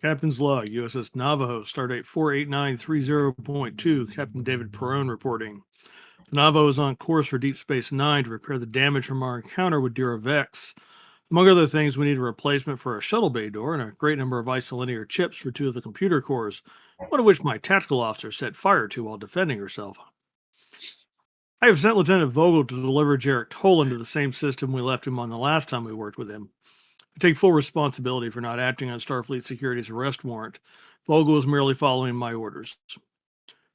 Captain's log, USS Navajo, stardate 48930.2, Captain David Perrone reporting. The Navajo is on course for Deep Space Nine to repair the damage from our encounter with Dira Vex. Among other things, we need a replacement for a shuttle bay door and a great number of isolinear chips for two of the computer cores, one of which my tactical officer set fire to while defending herself. I have sent Lieutenant Vogel to deliver Jarek Tolin to the same system we left him on the last time we worked with him. I take full responsibility for not acting on Starfleet Security's arrest warrant. Vogel is merely following my orders.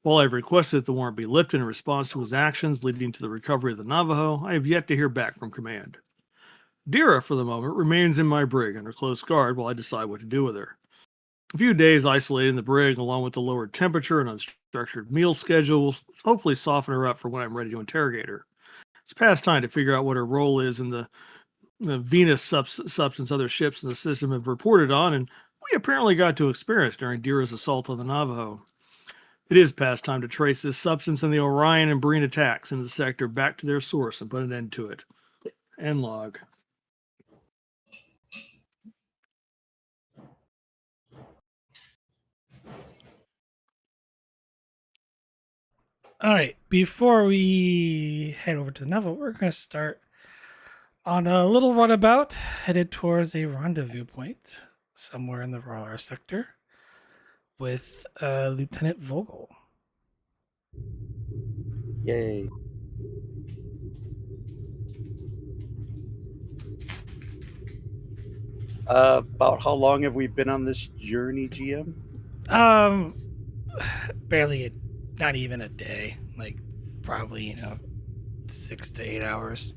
While I have requested that the warrant be lifted in response to his actions leading to the recovery of the Navajo, I have yet to hear back from command. Dira, for the moment, remains in my brig under close guard while I decide what to do with her. A few days isolated in the brig, along with the lowered temperature and unstructured meal schedule, will hopefully soften her up for when I'm ready to interrogate her. It's past time to figure out what her role is in the Venus substance other ships in the system have reported on, and we apparently got to experience during Dira's assault on the Navajo. It is past time to trace this substance and the Orion and Breen attacks in the sector back to their source and put an end to it. End log. All right, before we head over to the Navajo, we're going to start on a little runabout headed towards a rendezvous point somewhere in the R'Alar sector with Lieutenant Vogel. Yay. About how long have we been on this journey, GM? Barely, not even a day. Like, probably, 6 to 8 hours.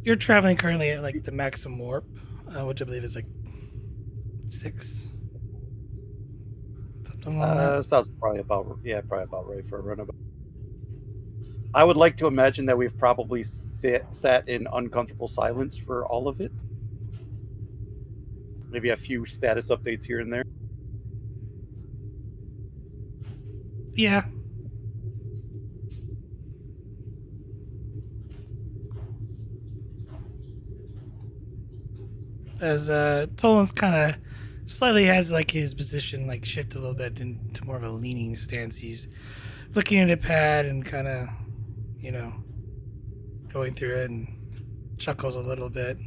You're traveling currently at, like, the maximum warp, which I believe is, like, 6. Something like that. Sounds probably about right for a runabout. I would like to imagine that we've probably sat in uncomfortable silence for all of it. Maybe a few status updates here and there. Yeah. As Tolin's kind of slightly has like his position like shift a little bit into more of a leaning stance. He's looking at a pad and kind of, going through it and chuckles a little bit.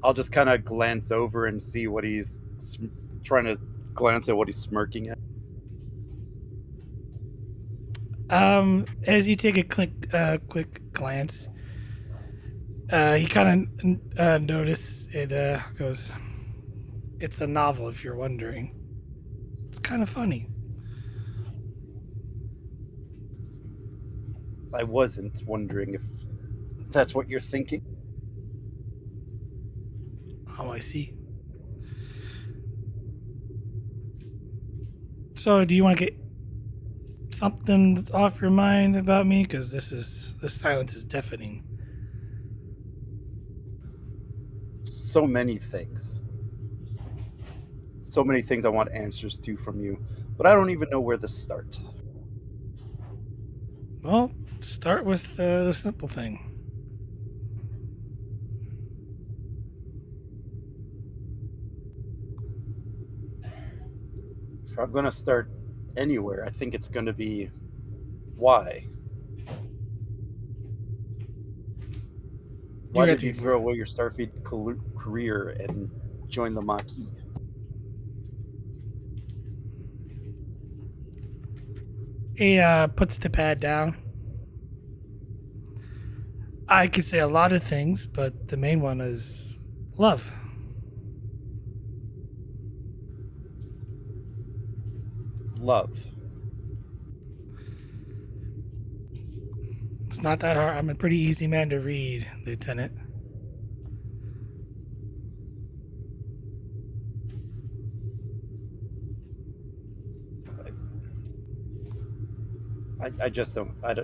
I'll just kind of glance over and see what he's trying to glance at what he's smirking at. As you take a quick glance, he kind of notice it. Goes, "It's a novel, if you're wondering. It's kind of funny." I wasn't wondering if that's what you're thinking. Oh, I see. So, do you want to get something that's off your mind about me? Because this silence is deafening. So many things. So many things I want answers to from you, but I don't even know where to start. Well, start with the simple thing. If I'm going to start anywhere, I think it's going to be why. Why did you throw away your Starfleet career and join the Maquis? He puts the pad down. I could say a lot of things, but the main one is love. Love. It's not that hard. I'm a pretty easy man to read, Lieutenant. I just don't. I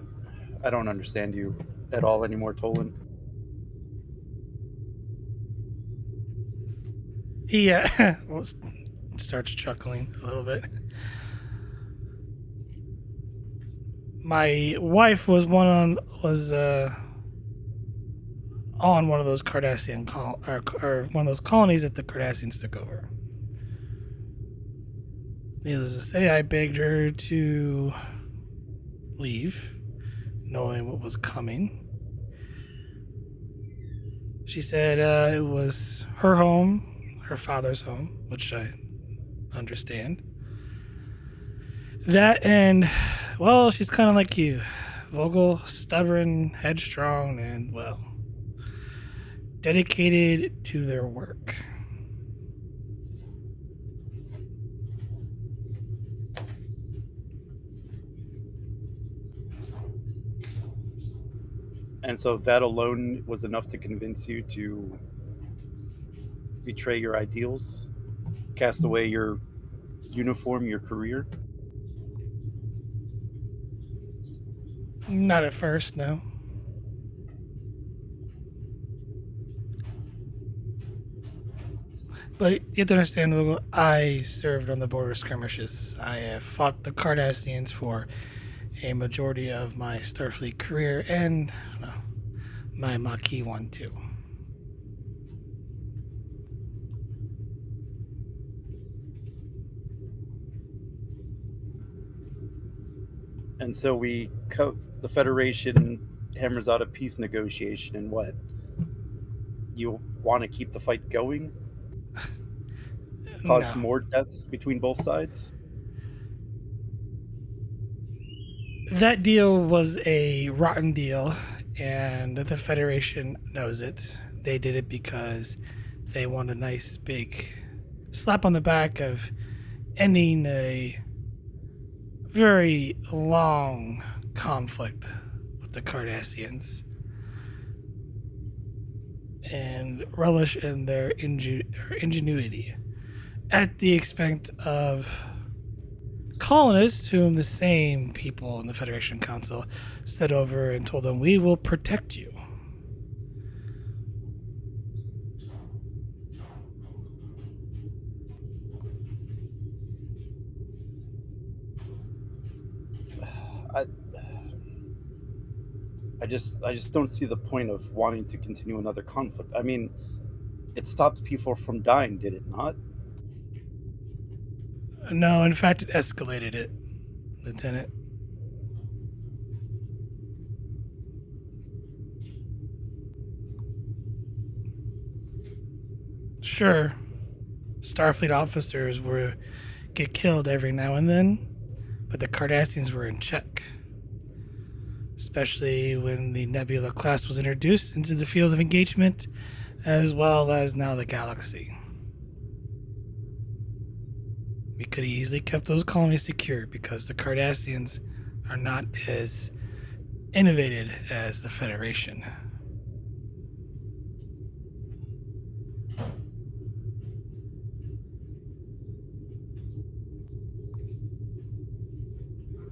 don't understand you at all anymore, Tolin. He starts chuckling a little bit. My wife was on one of those Cardassian or one of those colonies that the Cardassians took over. Needless to say, I begged her to leave, knowing what was coming. She said it was her home, her father's home, which I understand. That and, well, she's kind of like you, Vogel, stubborn, headstrong, and, well, dedicated to their work. And so that alone was enough to convince you to betray your ideals, cast away your uniform, your career? Not at first, no. But you have to understand, I served on the border skirmishes. I have fought the Cardassians for a majority of my Starfleet career, and, well, my Maquis one too. And so the Federation hammers out a peace negotiation, and what? You want to keep the fight going? Cause No. more deaths between both sides? That deal was a rotten deal, and the Federation knows it. They did it because they want a nice big slap on the back of ending a very long conflict with the Cardassians and relish in their ingenuity at the expense of colonists whom the same people in the Federation Council set over and told them, we will protect you. I just don't see the point of wanting to continue another conflict. I mean, it stopped people from dying, did it not? No, in fact, it escalated it, Lieutenant. Sure, Starfleet officers were get killed every now and then, but the Cardassians were in check. Especially when the Nebula class was introduced into the field of engagement, as well as now the galaxy. We could have easily kept those colonies secure because the Cardassians are not as innovated as the Federation.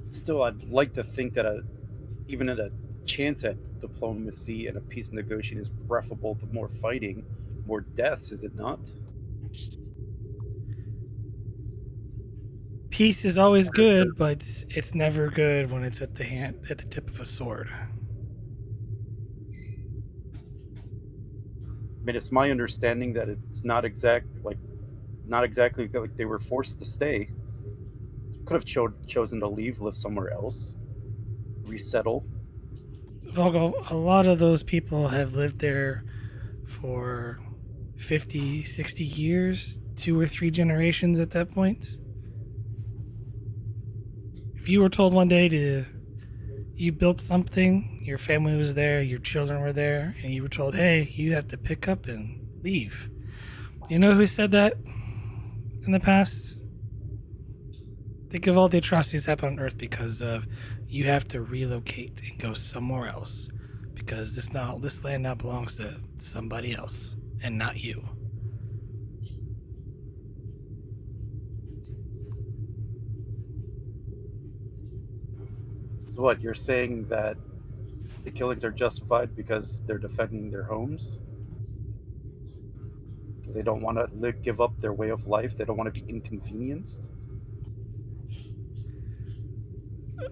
Still, I'd like to think that even at a chance at diplomacy and a peace negotiation is preferable to more fighting, more deaths, is it not? Peace is always good, but it's never good when it's at the tip of a sword. I mean, it's my understanding that it's not exactly like they were forced to stay. Could have chosen to leave, live somewhere else, resettle. Vogel, a lot of those people have lived there for 50, 60 years, 2 or 3 generations at that point. If you were told one day you built something, your family was there, your children were there, and you were told, hey, you have to pick up and leave. You know who said that in the past? Think of all the atrocities that happen on Earth because of you have to relocate and go somewhere else because this land now belongs to somebody else and not you. So what, you're saying that the killings are justified because they're defending their homes? Because they don't want to give up their way of life? They don't want to be inconvenienced?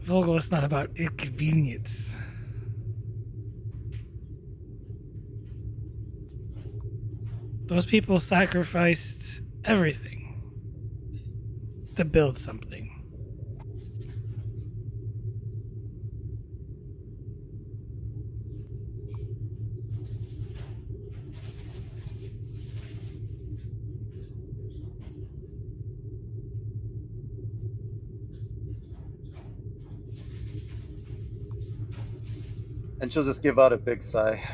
Vogel, it's not about inconvenience. Those people sacrificed everything to build something. And she'll just give out a big sigh.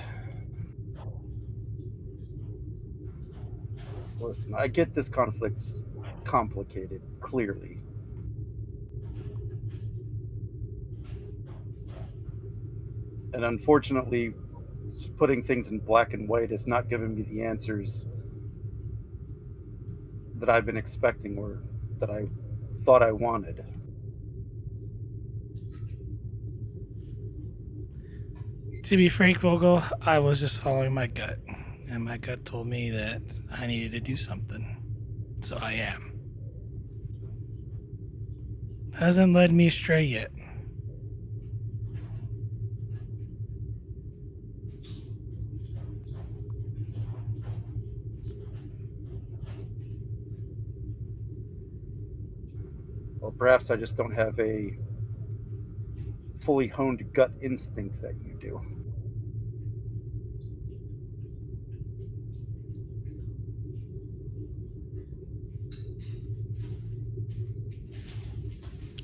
Listen, I get this conflict's complicated, clearly. And unfortunately, putting things in black and white has not given me the answers that I've been expecting or that I thought I wanted. To be frank, Vogel, I was just following my gut. And my gut told me that I needed to do something. So I am. Hasn't led me astray yet. Or perhaps I just don't have a fully honed gut instinct that you do.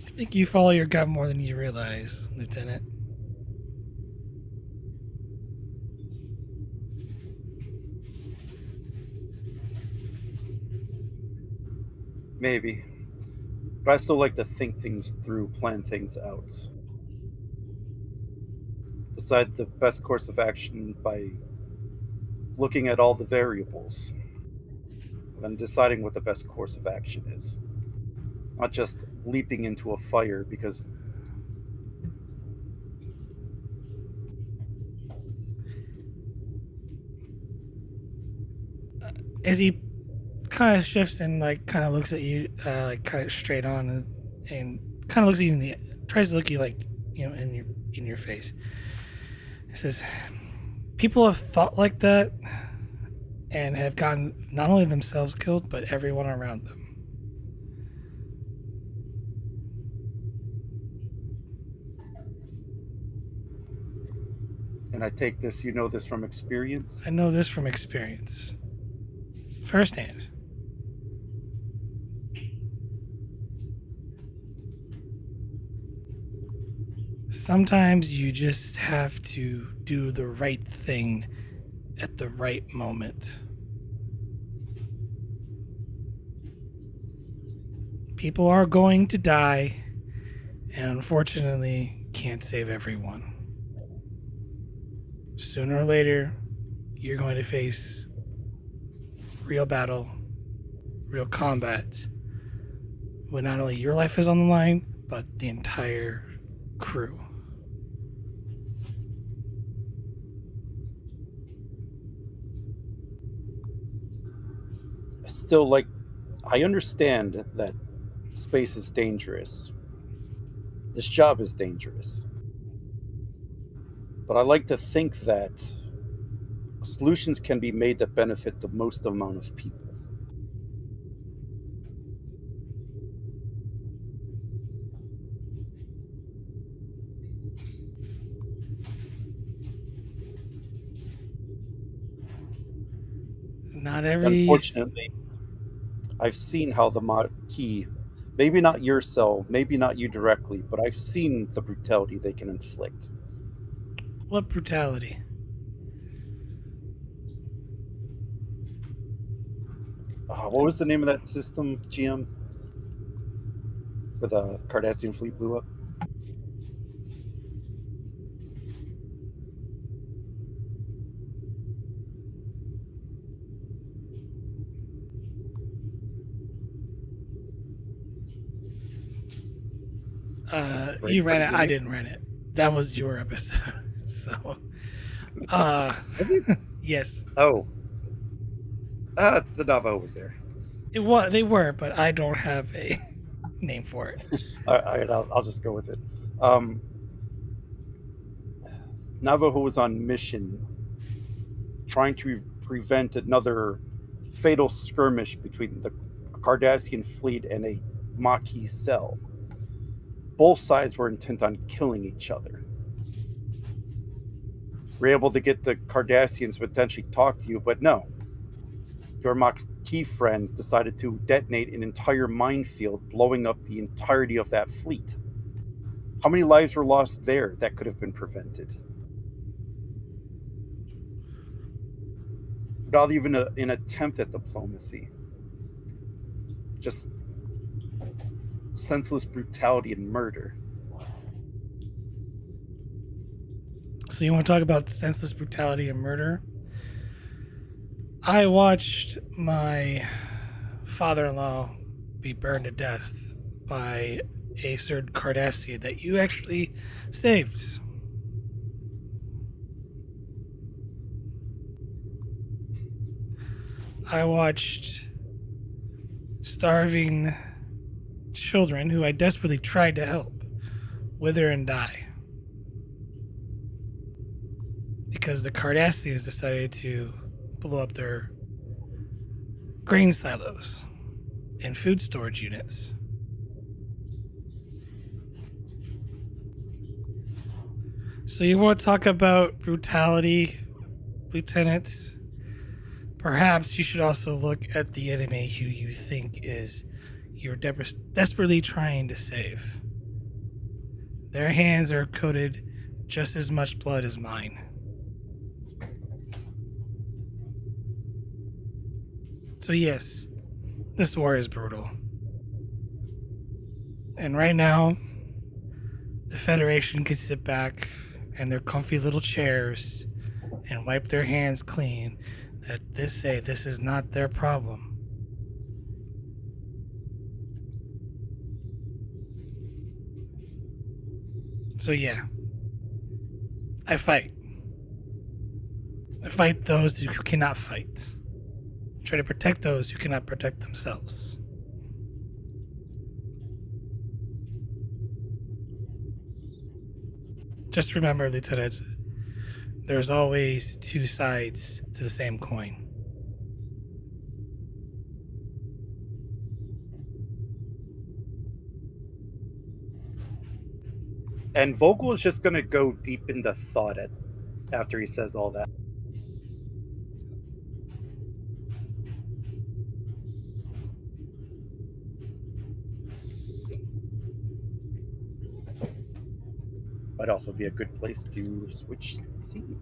I think you follow your gut more than you realize, Lieutenant. Maybe. But I still like to think things through, plan things out. Decide the best course of action by looking at all the variables, then deciding what the best course of action is. Not just leaping into a fire because As he kind of shifts and like kind of looks at you, like kind of straight on, and kind of looks at you in the tries to look you like in your face. He says, "People have thought like that, and have gotten not only themselves killed but everyone around them." and I take this, you know this from experience. I know this from experience, firsthand. Sometimes you just have to do the right thing at the right moment. People are going to die, and unfortunately, can't save everyone. Sooner or later, you're going to face real battle, real combat, when not only your life is on the line, but the entire crew. Still, like, I understand that space is dangerous. This job is dangerous. But I like to think that solutions can be made that benefit the most amount of people. Not every. Unfortunately, I've seen how the Maquis, maybe not your cell, maybe not you directly, but I've seen the brutality they can inflict. What brutality? What was the name of that system, GM? Where the Cardassian fleet blew up? You ran it. I didn't run it. That was your episode. So, Was it? yes, Oh. The Navajo was there. they were, but I don't have a name for it. All right, I'll just go with it. Navajo was on mission trying to prevent another fatal skirmish between the Cardassian fleet and a Maquis cell. Both sides were intent on killing each other. We're able to get the Cardassians to potentially talk to you, but no. Your Maquis friends decided to detonate an entire minefield, blowing up the entirety of that fleet. How many lives were lost there that could have been prevented? Without even an attempt at diplomacy. Just senseless brutality and murder. So you want to talk about senseless brutality and murder? I watched my father-in-law be burned to death by a certain Cardassian that you actually saved. I watched starving children who I desperately tried to help wither and die because the Cardassians decided to blow up their grain silos and food storage units. So you want to talk about brutality, Lieutenant? Perhaps you should also look at the enemy who you think is you're desperately trying to save. Their hands are coated just as much blood as mine. So yes, this war is brutal. And right now, the Federation can sit back in their comfy little chairs and wipe their hands clean that this is not their problem. So yeah, I fight. I fight those who cannot fight. I try to protect those who cannot protect themselves. Just remember, Lieutenant, there's always two sides to the same coin. And Vogel is just going to go deep into thought after he says all that. Might also be a good place to switch scene.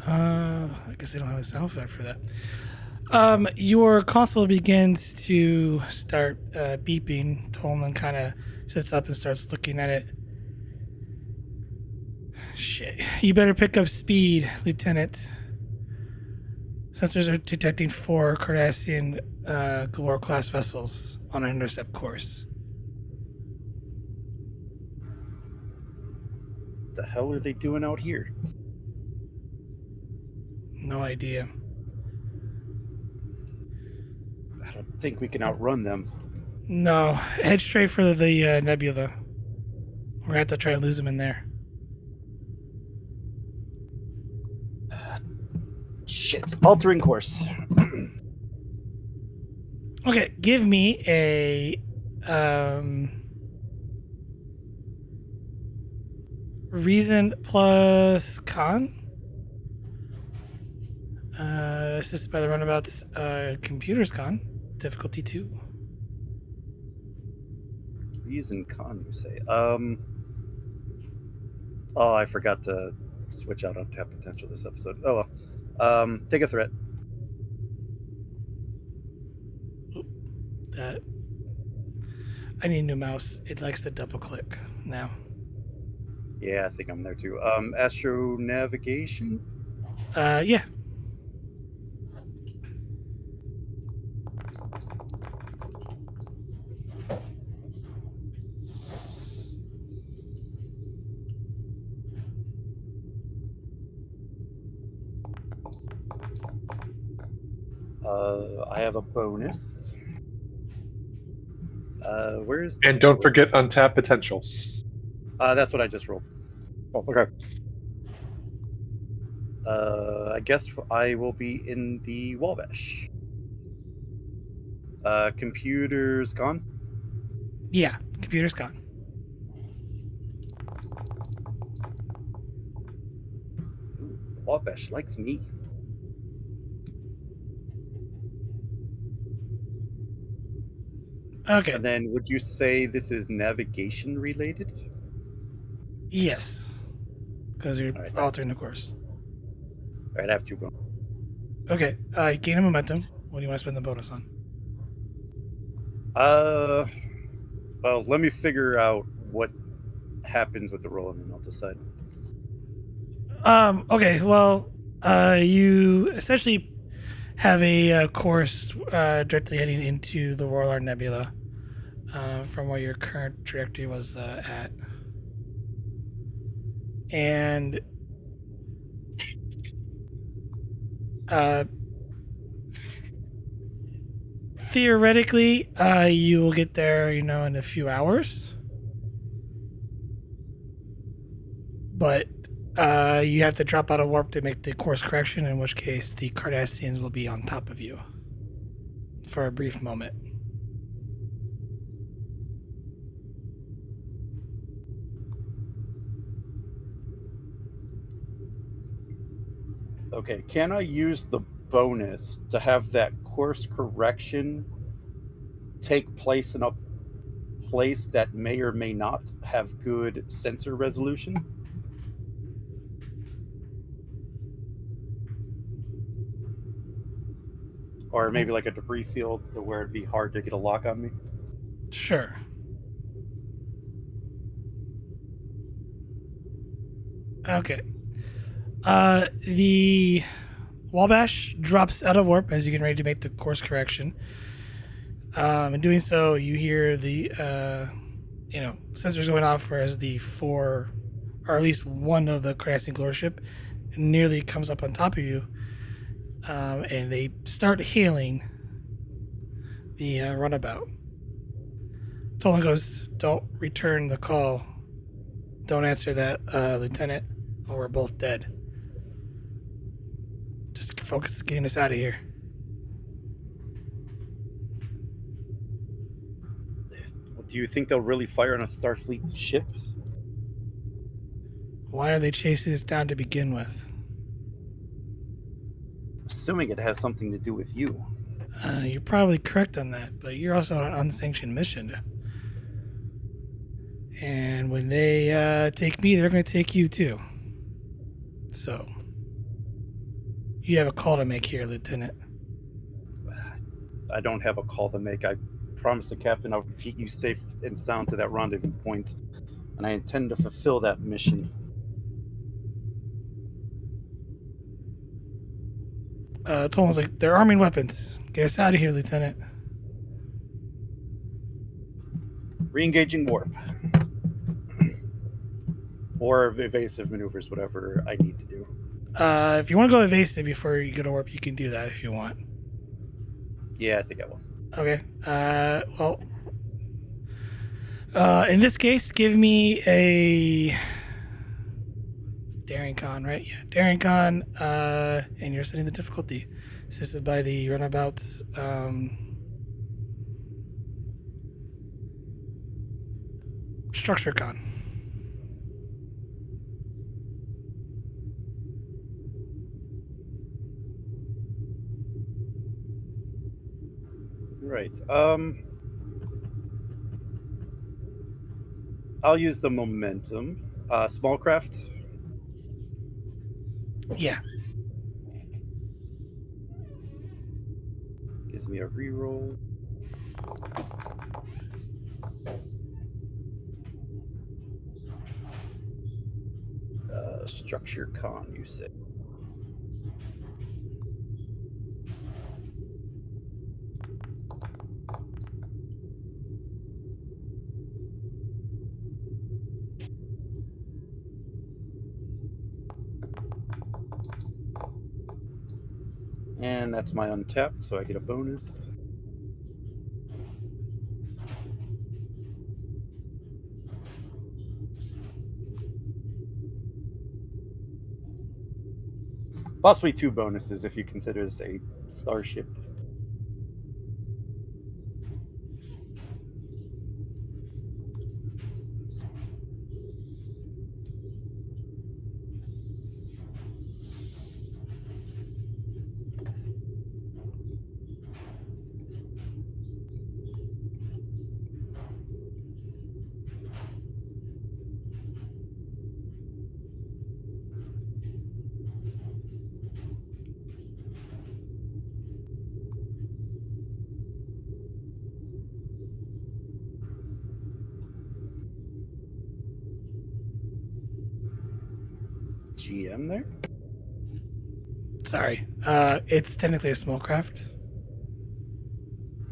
I guess they don't have a sound effect for that. Your console begins to start beeping. Tolin kind of sits up and starts looking at it. Shit. You better pick up speed, Lieutenant. Sensors are detecting 4 Cardassian Galore class vessels on an intercept course. The hell are they doing out here? No idea. I don't think we can outrun them. No, head straight for the nebula. We're gonna have to try to lose them in there. Shit. Altering course. Okay, give me a reason plus con. Assisted by the Runabout's computer's con. Difficulty 2. Reason con, you say? Oh, I forgot to switch out on tap potential this episode. Oh well. Take a threat. That I need a new mouse. It likes to double click now. Yeah, I think I'm there too. Astro navigation. Yeah. I have a bonus. Where's And don't forget untap potential. that's what I just rolled. Oh, okay. I guess I will be in the Wabash. Computer's gone. Yeah, computer's gone. Ooh, Wabash likes me. Okay. And then, would you say this is navigation related? Yes. Because you're All right, altering the course. All right, I have 2 bonus. Okay. Gain a momentum. What do you want to spend the bonus on? Well, let me figure out what happens with the roll, and then I'll decide. Okay. Well, you essentially have a course directly heading into the Royal Nebula from where your current trajectory was at. And theoretically, you will get there, in a few hours. But you have to drop out of warp to make the course correction, in which case the Cardassians will be on top of you for a brief moment. Okay, can I use the bonus to have that course correction take place in a place that may or may not have good sensor resolution? Or maybe like a debris field to where it'd be hard to get a lock on me? Sure. Okay. The Wabash drops out of warp as you get ready to make the course correction. In doing so, you hear the sensors going off, whereas the 4, or at least one of the Cardassian glory ship, nearly comes up on top of you, and they start hailing the runabout. Tolin goes, "Don't return the call. Don't answer that, Lieutenant, or we're both dead. Just focus on getting us out of here." Do you think they'll really fire on a Starfleet ship? Why are they chasing us down to begin with? Assuming it has something to do with you. You're probably correct on that, but you're also on an unsanctioned mission. And when they take me, they're going to take you too. So, you have a call to make here, Lieutenant. I don't have a call to make. I promised the captain I would get you safe and sound to that rendezvous point, and I intend to fulfill that mission. Tolin's like, "They're arming weapons. Get us out of here, Lieutenant." Re-engaging warp. Or evasive maneuvers, whatever I need to do. If you want to go evasive before you go to warp, you can do that if you want. Yeah, I think I will. Okay. In this case, give me a Daring Con, right? Yeah, Daring Con, and you're setting the difficulty. Assisted by the Runabouts. Structure Con. Right. I'll use the momentum. Small craft. Yeah. Gives me a reroll. Structure con, you say. And that's my untapped, so I get a bonus. Possibly 2 bonuses if you consider this a starship. GM there? Sorry. It's technically a small craft.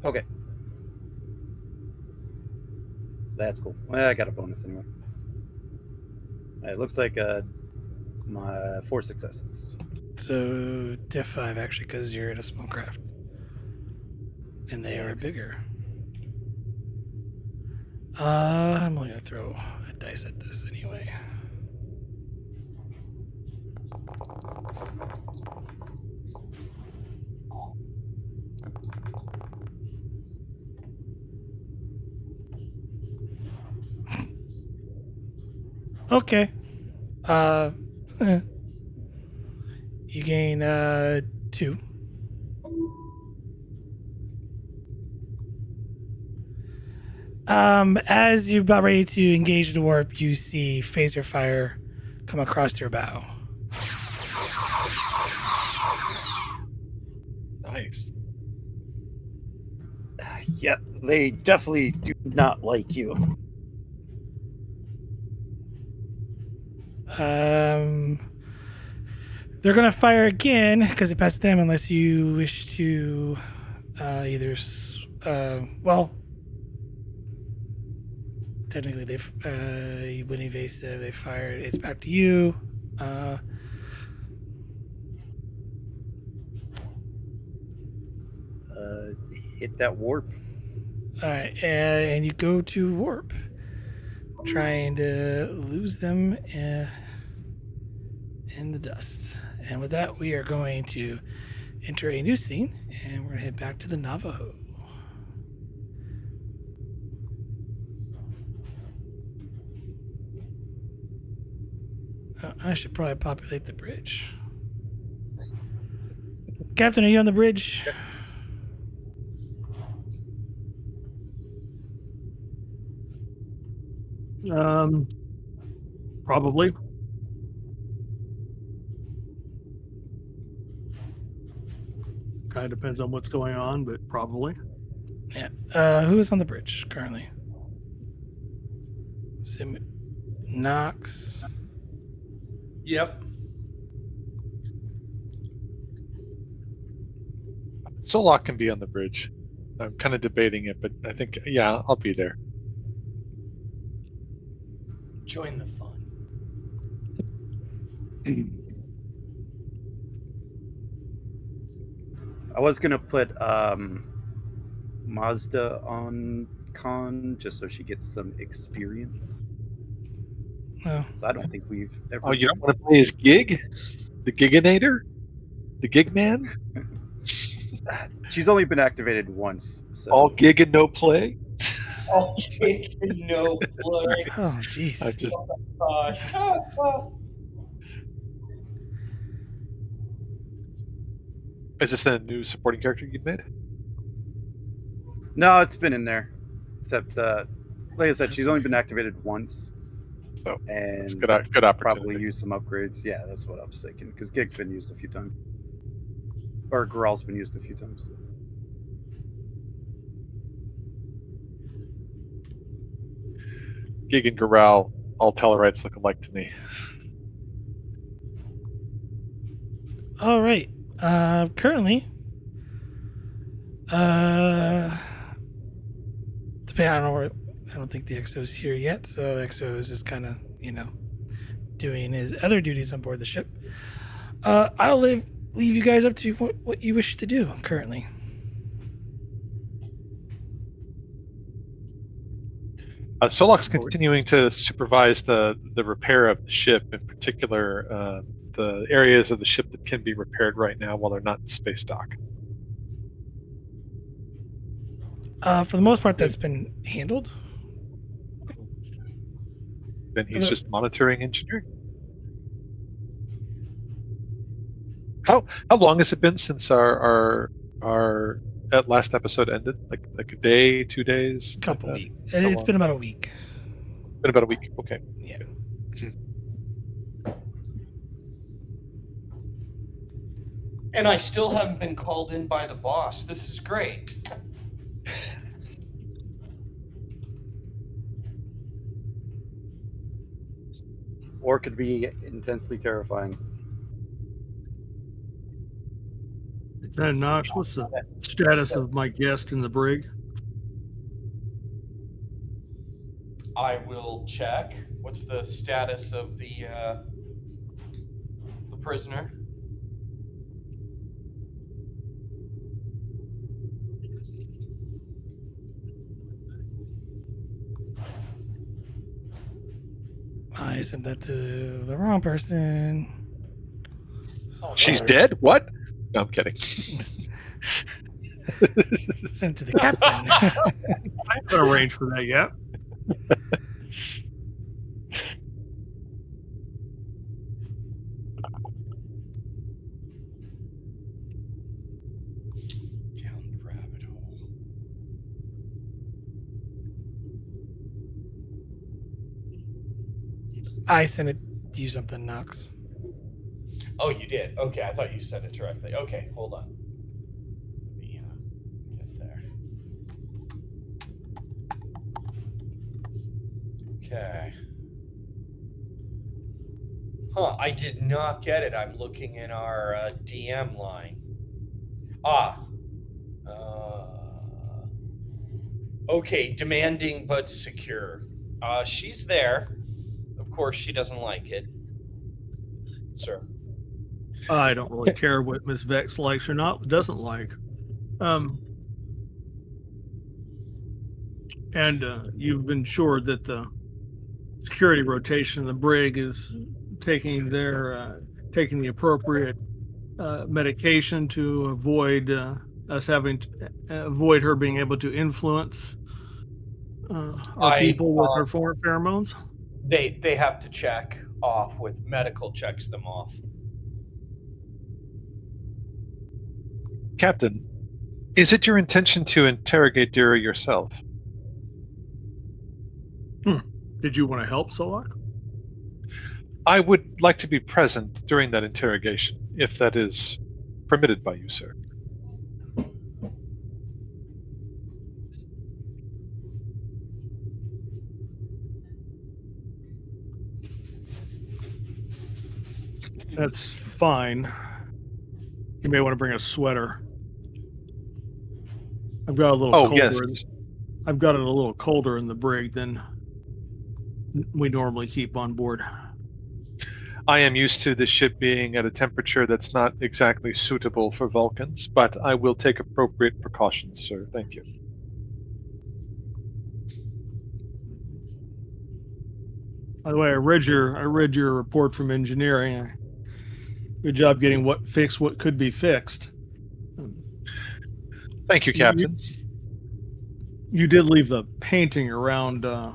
Okay. That's cool. Well, I got a bonus anyway. It looks like my 4 successes. So diff 5 actually, because you're in a small craft, and they are Thanks. bigger. I'm only gonna throw a dice at this anyway. Okay. You gain 2. As you're about ready to engage the warp, you see phaser fire come across your bow. Nice. Yeah, they definitely do not like you. They're gonna fire again because it passed them, unless you wish to either. Well, technically they've you went evasive. They fired. It's back to you. Hit that warp. All right, and you go to warp, trying to lose them in the dust. And with that, we are going to enter a new scene, and we're gonna head back to the Navajo. I should probably populate the bridge. Captain, are you on the bridge? Probably. Kind of depends on what's going on, but probably. Yeah. Who is on the bridge currently? Knox. Yep. Solok can be on the bridge. I'm kind of debating it, but I think, yeah, I'll be there. Join the fun. I was gonna put Mazda on con just so she gets some experience. Oh. So I don't think we've ever. Oh, you don't want to play his gig? The Giginator? The Gig Man? She's only been activated once. So All gig and no play? Oh, no play. Oh, jeez. I just Gosh. Is this a new supporting character you made? No, it's been in there. Except like I said, she's only been activated once. Oh, that's and good opportunity. probably use some upgrades. Yeah, that's what I was thinking. Because Gig's been used a few times. Or Gral's been used a few times. Gig and Goral, all Tellarites look alike to me. All right. Currently, I don't think the XO's here yet, so XO is just kind of, doing his other duties on board the ship. I'll leave leave you guys up to what you wish to do currently. Solok's continuing to supervise the repair of the ship, in particular the areas of the ship that can be repaired right now while they're not in space dock. For the most part, that's been handled. Then he's just monitoring engineering. How long has it been since our last episode ended? Like a day, 2 days? Couple like weeks. How It's long? been about a week. Been about a week. Okay. Yeah. And I still haven't been called in by the boss. This is great. Or it could be intensely terrifying. Lieutenant Knox, what's the status of my guest in the brig? I will check. What's the status of the prisoner? I sent that to the wrong person. Oh, She's no. dead? What? No, I'm kidding. Sent it to the captain. I haven't arranged for that yet. Down the rabbit hole. I sent it to you something, Knox. Oh, you did? Okay, I thought you said it directly. Okay, hold on. Let me get there. Okay. Huh, I did not get it. I'm looking in our DM line. Okay, demanding but secure. She's there. Of course, she doesn't like it. Sir. I don't really care what Miss Vex likes or not, doesn't like. And you've been sure that the security rotation in the brig is taking the appropriate medication to avoid us having to avoid her being able to influence our people with her foreign pheromones. They have to check off with medical checks them off. Captain, is it your intention to interrogate Dira yourself? Did you want to help, Solak? I would like to be present during that interrogation, if that is permitted by you, sir. That's fine. You may want to bring a sweater. I've got a little colder. Yes. I've got it a little colder in the brig than we normally keep on board. I am used to the ship being at a temperature that's not exactly suitable for Vulcans, but I will take appropriate precautions, sir. Thank you. By the way, I read your report from engineering. Good job getting what could be fixed. Thank you, Captain. You did leave the painting around the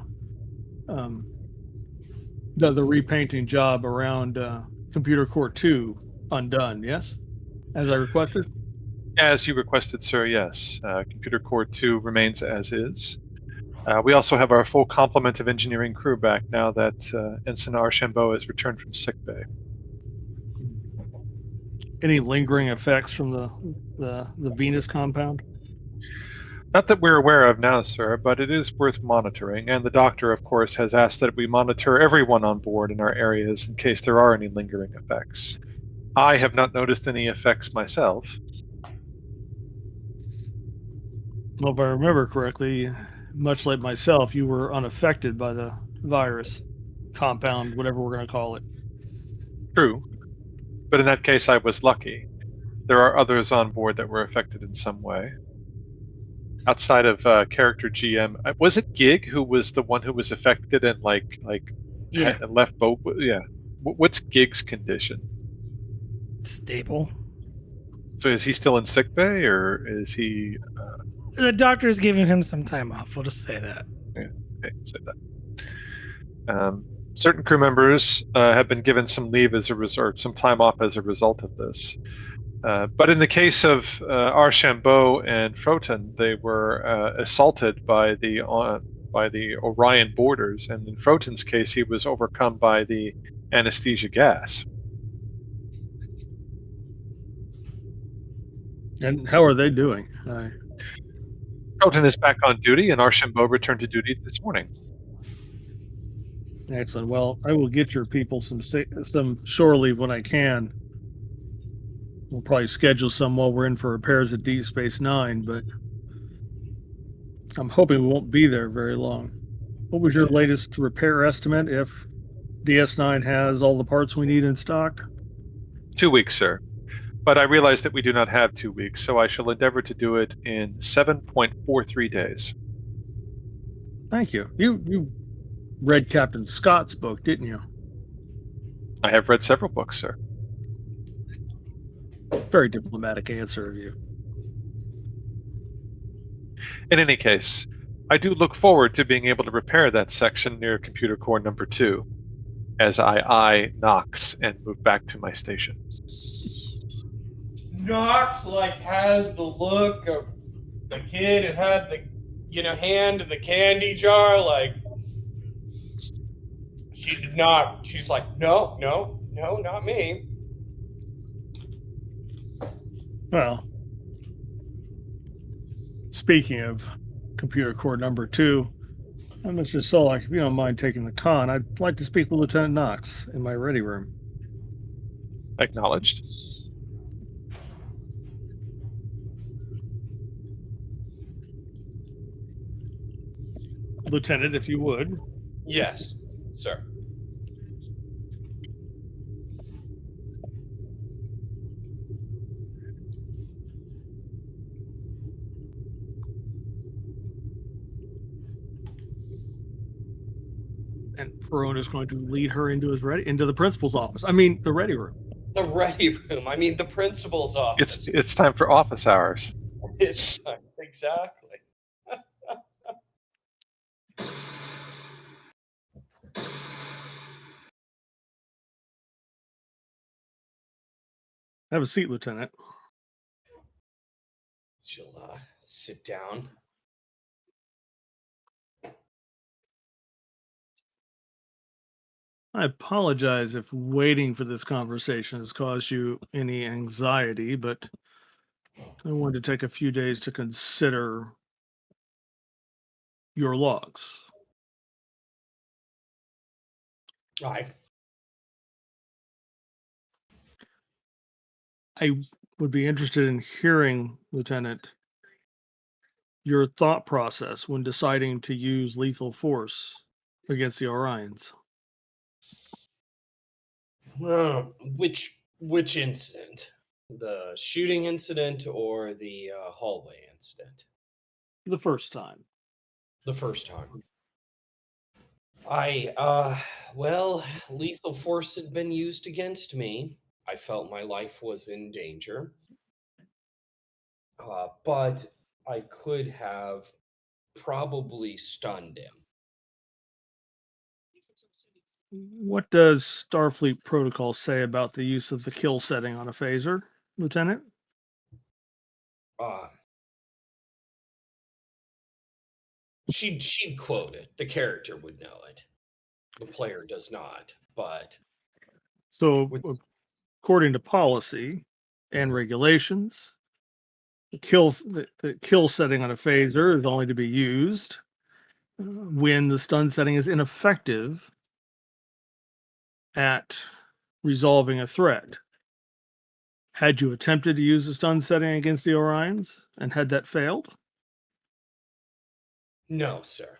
repainting job around Computer Core 2 undone, yes? As I requested? As you requested, sir, yes. Computer Core 2 remains as is. We also have our full complement of engineering crew back now that Ensign Archambault has returned from sickbay. Any lingering effects from the Venus compound? Not that we're aware of now, sir, but it is worth monitoring, and the doctor, of course, has asked that we monitor everyone on board in our areas in case there are any lingering effects. I have not noticed any effects myself. Well, if I remember correctly, much like myself, you were unaffected by the virus compound, whatever we're going to call it. True, but in that case I was lucky. There are others on board that were affected in some way. Outside of character GM, was it Gig who was the one who was affected and Yeah, left boat? Yeah. What's Gig's condition? stable. So is he still in sick bay, or is he? The doctor's giving him some time off. We'll just say that. Yeah, okay, say that. Certain crew members have been given some leave as a result, some time off as a result of this. But in the case of Archambault and Froton, they were assaulted by the Orion boarders, and in Froton's case, he was overcome by the anesthesia gas. And how are they doing? Froton is back on duty, and Archambault returned to duty this morning. Excellent. Well, I will get your people some shore leave when I can. We'll probably schedule some while we're in for repairs at Deep Space Nine, but I'm hoping we won't be there very long. What was your latest repair estimate if DS9 has all the parts we need in stock? 2 weeks, sir. But I realize that we do not have 2 weeks, so I shall endeavor to do it in 7.43 days. Thank you. You read Captain Scott's book, didn't you? I have read several books, sir. Very diplomatic answer of you. In any case, I do look forward to being able to repair that section near computer core number 2, as I eye Knox and move back to my station. Knox has the look of the kid who had the hand in the candy jar. She did not. She's like, no, not me. Well, speaking of computer core number 2, Mr. Solak, if you don't mind taking the con, I'd like to speak with Lieutenant Knox in my ready room. Acknowledged. Lieutenant, if you would. Yes, sir. And Perone is going to lead her into the principal's office. I mean, the ready room. The ready room. I mean, the principal's office. It's time for office hours. It's time. Exactly. Have a seat, Lieutenant. She'll sit down. I apologize if waiting for this conversation has caused you any anxiety, but I wanted to take a few days to consider your logs. Aye. I would be interested in hearing, Lieutenant, your thought process when deciding to use lethal force against the Orions. Which incident? The shooting incident or the hallway incident? The first time. The first time. Lethal force had been used against me. I felt my life was in danger. But I could have probably stunned him. What does Starfleet protocol say about the use of the kill setting on a phaser, Lieutenant? She'd quote it. The character would know it. The player does not. But so, according to policy and regulations, the kill setting on a phaser is only to be used when the stun setting is ineffective at resolving a threat. Had you attempted to use the stun setting against the Orions and had that failed? No, sir.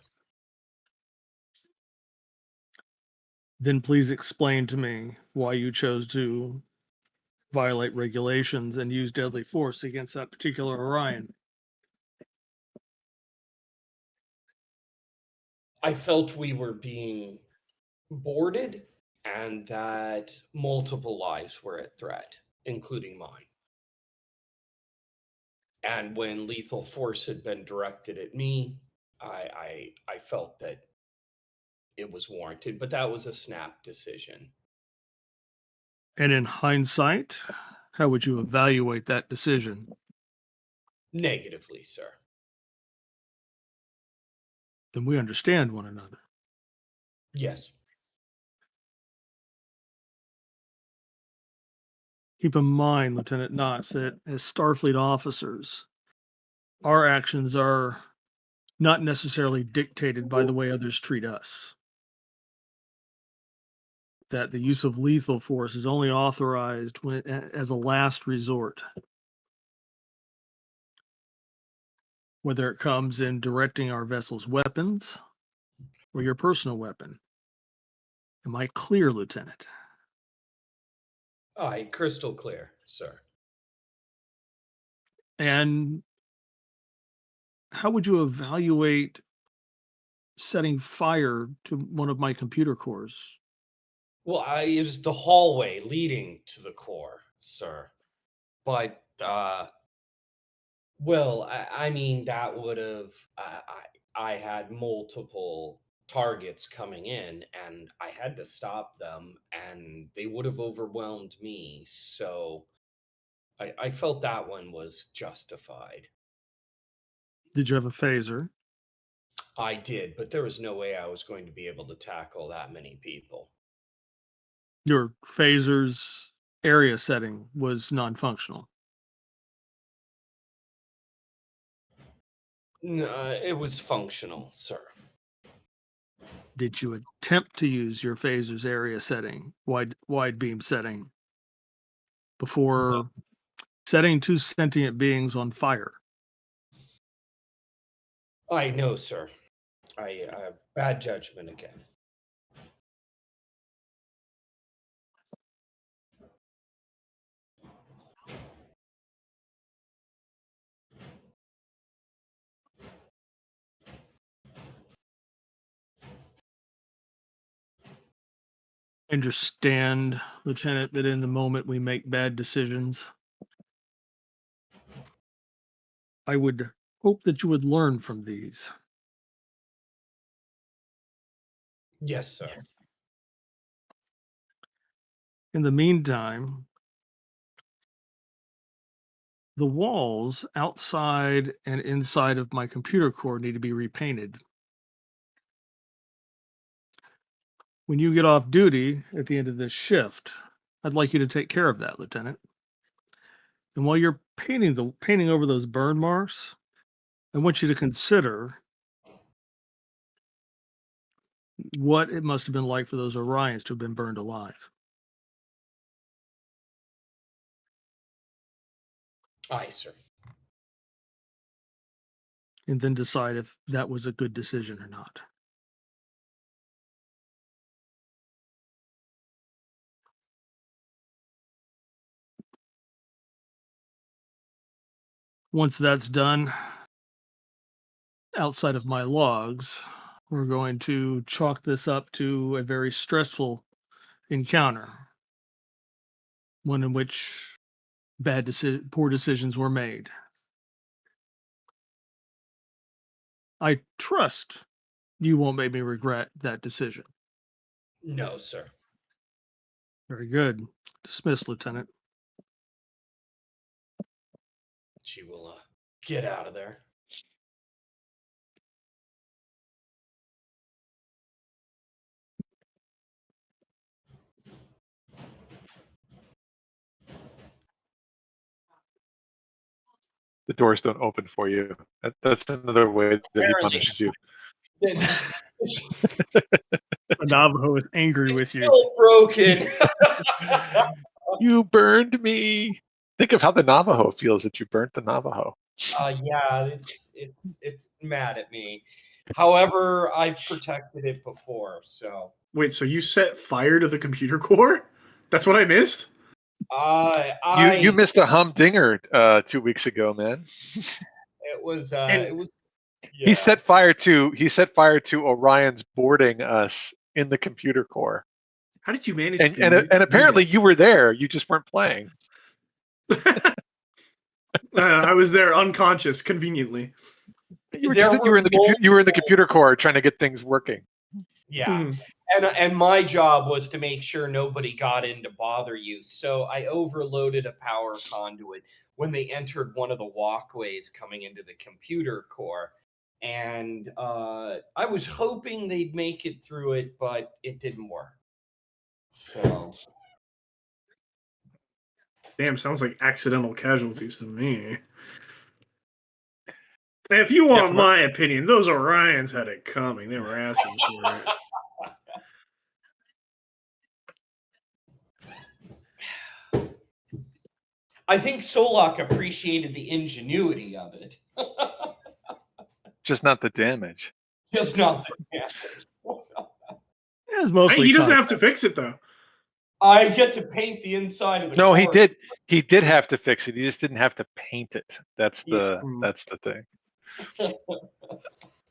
Then please explain to me why you chose to violate regulations and use deadly force against that particular Orion? I felt we were being boarded and that multiple lives were at threat, including mine. And when lethal force had been directed at me, I felt that it was warranted, but that was a snap decision. And in hindsight, how would you evaluate that decision? Negatively, sir. Then we understand one another. Yes. Keep in mind, Lieutenant Knotts, that as Starfleet officers, our actions are not necessarily dictated by the way others treat us. That the use of lethal force is only authorized as a last resort. Whether it comes in directing our vessel's weapons or your personal weapon. Am I clear, Lieutenant? Aye, crystal clear, sir. And how would you evaluate setting fire to one of my computer cores? Well, it was the hallway leading to the core, sir. But, well, I mean, that would have, I had multiple targets coming in and I had to stop them and they would have overwhelmed me. So I felt that one was justified. Did you have a phaser? I did, but there was no way I was going to be able to tackle that many people. Your phaser's area setting was non-functional. It was functional, sir. Did you attempt to use your phaser's area setting, wide beam setting, before setting two sentient beings on fire? I know, sir. Bad judgment again. Understand, Lieutenant, that in the moment we make bad decisions. I would hope that you would learn from these. Yes, sir. In the meantime, the walls outside and inside of my computer core need to be repainted. When you get off duty at the end of this shift, I'd like you to take care of that, Lieutenant. And while you're painting over those burn marks, I want you to consider what it must have been like for those Orions to have been burned alive. Aye, sir. And then decide if that was a good decision or not. Once that's done, outside of my logs, we're going to chalk this up to a very stressful encounter, one in which poor decisions were made. I trust you won't make me regret that decision. No, sir. Very good. Dismissed, Lieutenant. She will get out of there. The doors don't open for you. That's another way that he Apparently. punishes you. It's Navajo is angry with you. still broken. You burned me. Think of how the Navajo feels that you burnt the Navajo. Yeah, it's mad at me. However, I've protected it before, so Wait, so you set fire to the computer core? That's what I missed? You missed a humdinger 2 weeks ago, man. It was. And- It was. Yeah. He set fire to Orion's boarding us in the computer core, How did you manage and to and apparently you were there. You just weren't playing. I was there unconscious, conveniently. You were There you were in the were you were in the computer core trying to get things working. Yeah. Hmm. And my job was to make sure nobody got in to bother you. So I overloaded a power conduit when they entered one of the walkways coming into the computer core. And I was hoping they'd make it through it, but it didn't work. So Damn, sounds like accidental casualties to me. If you want from my opinion, those Orions had it coming. They were asking for it. I think Solak appreciated the ingenuity of it. Just not the damage. Just not the damage. It's Hey, mostly he doesn't content. have to fix it though. I get to paint the inside of the No, he core. did. He did have to fix it. He just didn't have to paint it. That's the Yeah. that's the thing.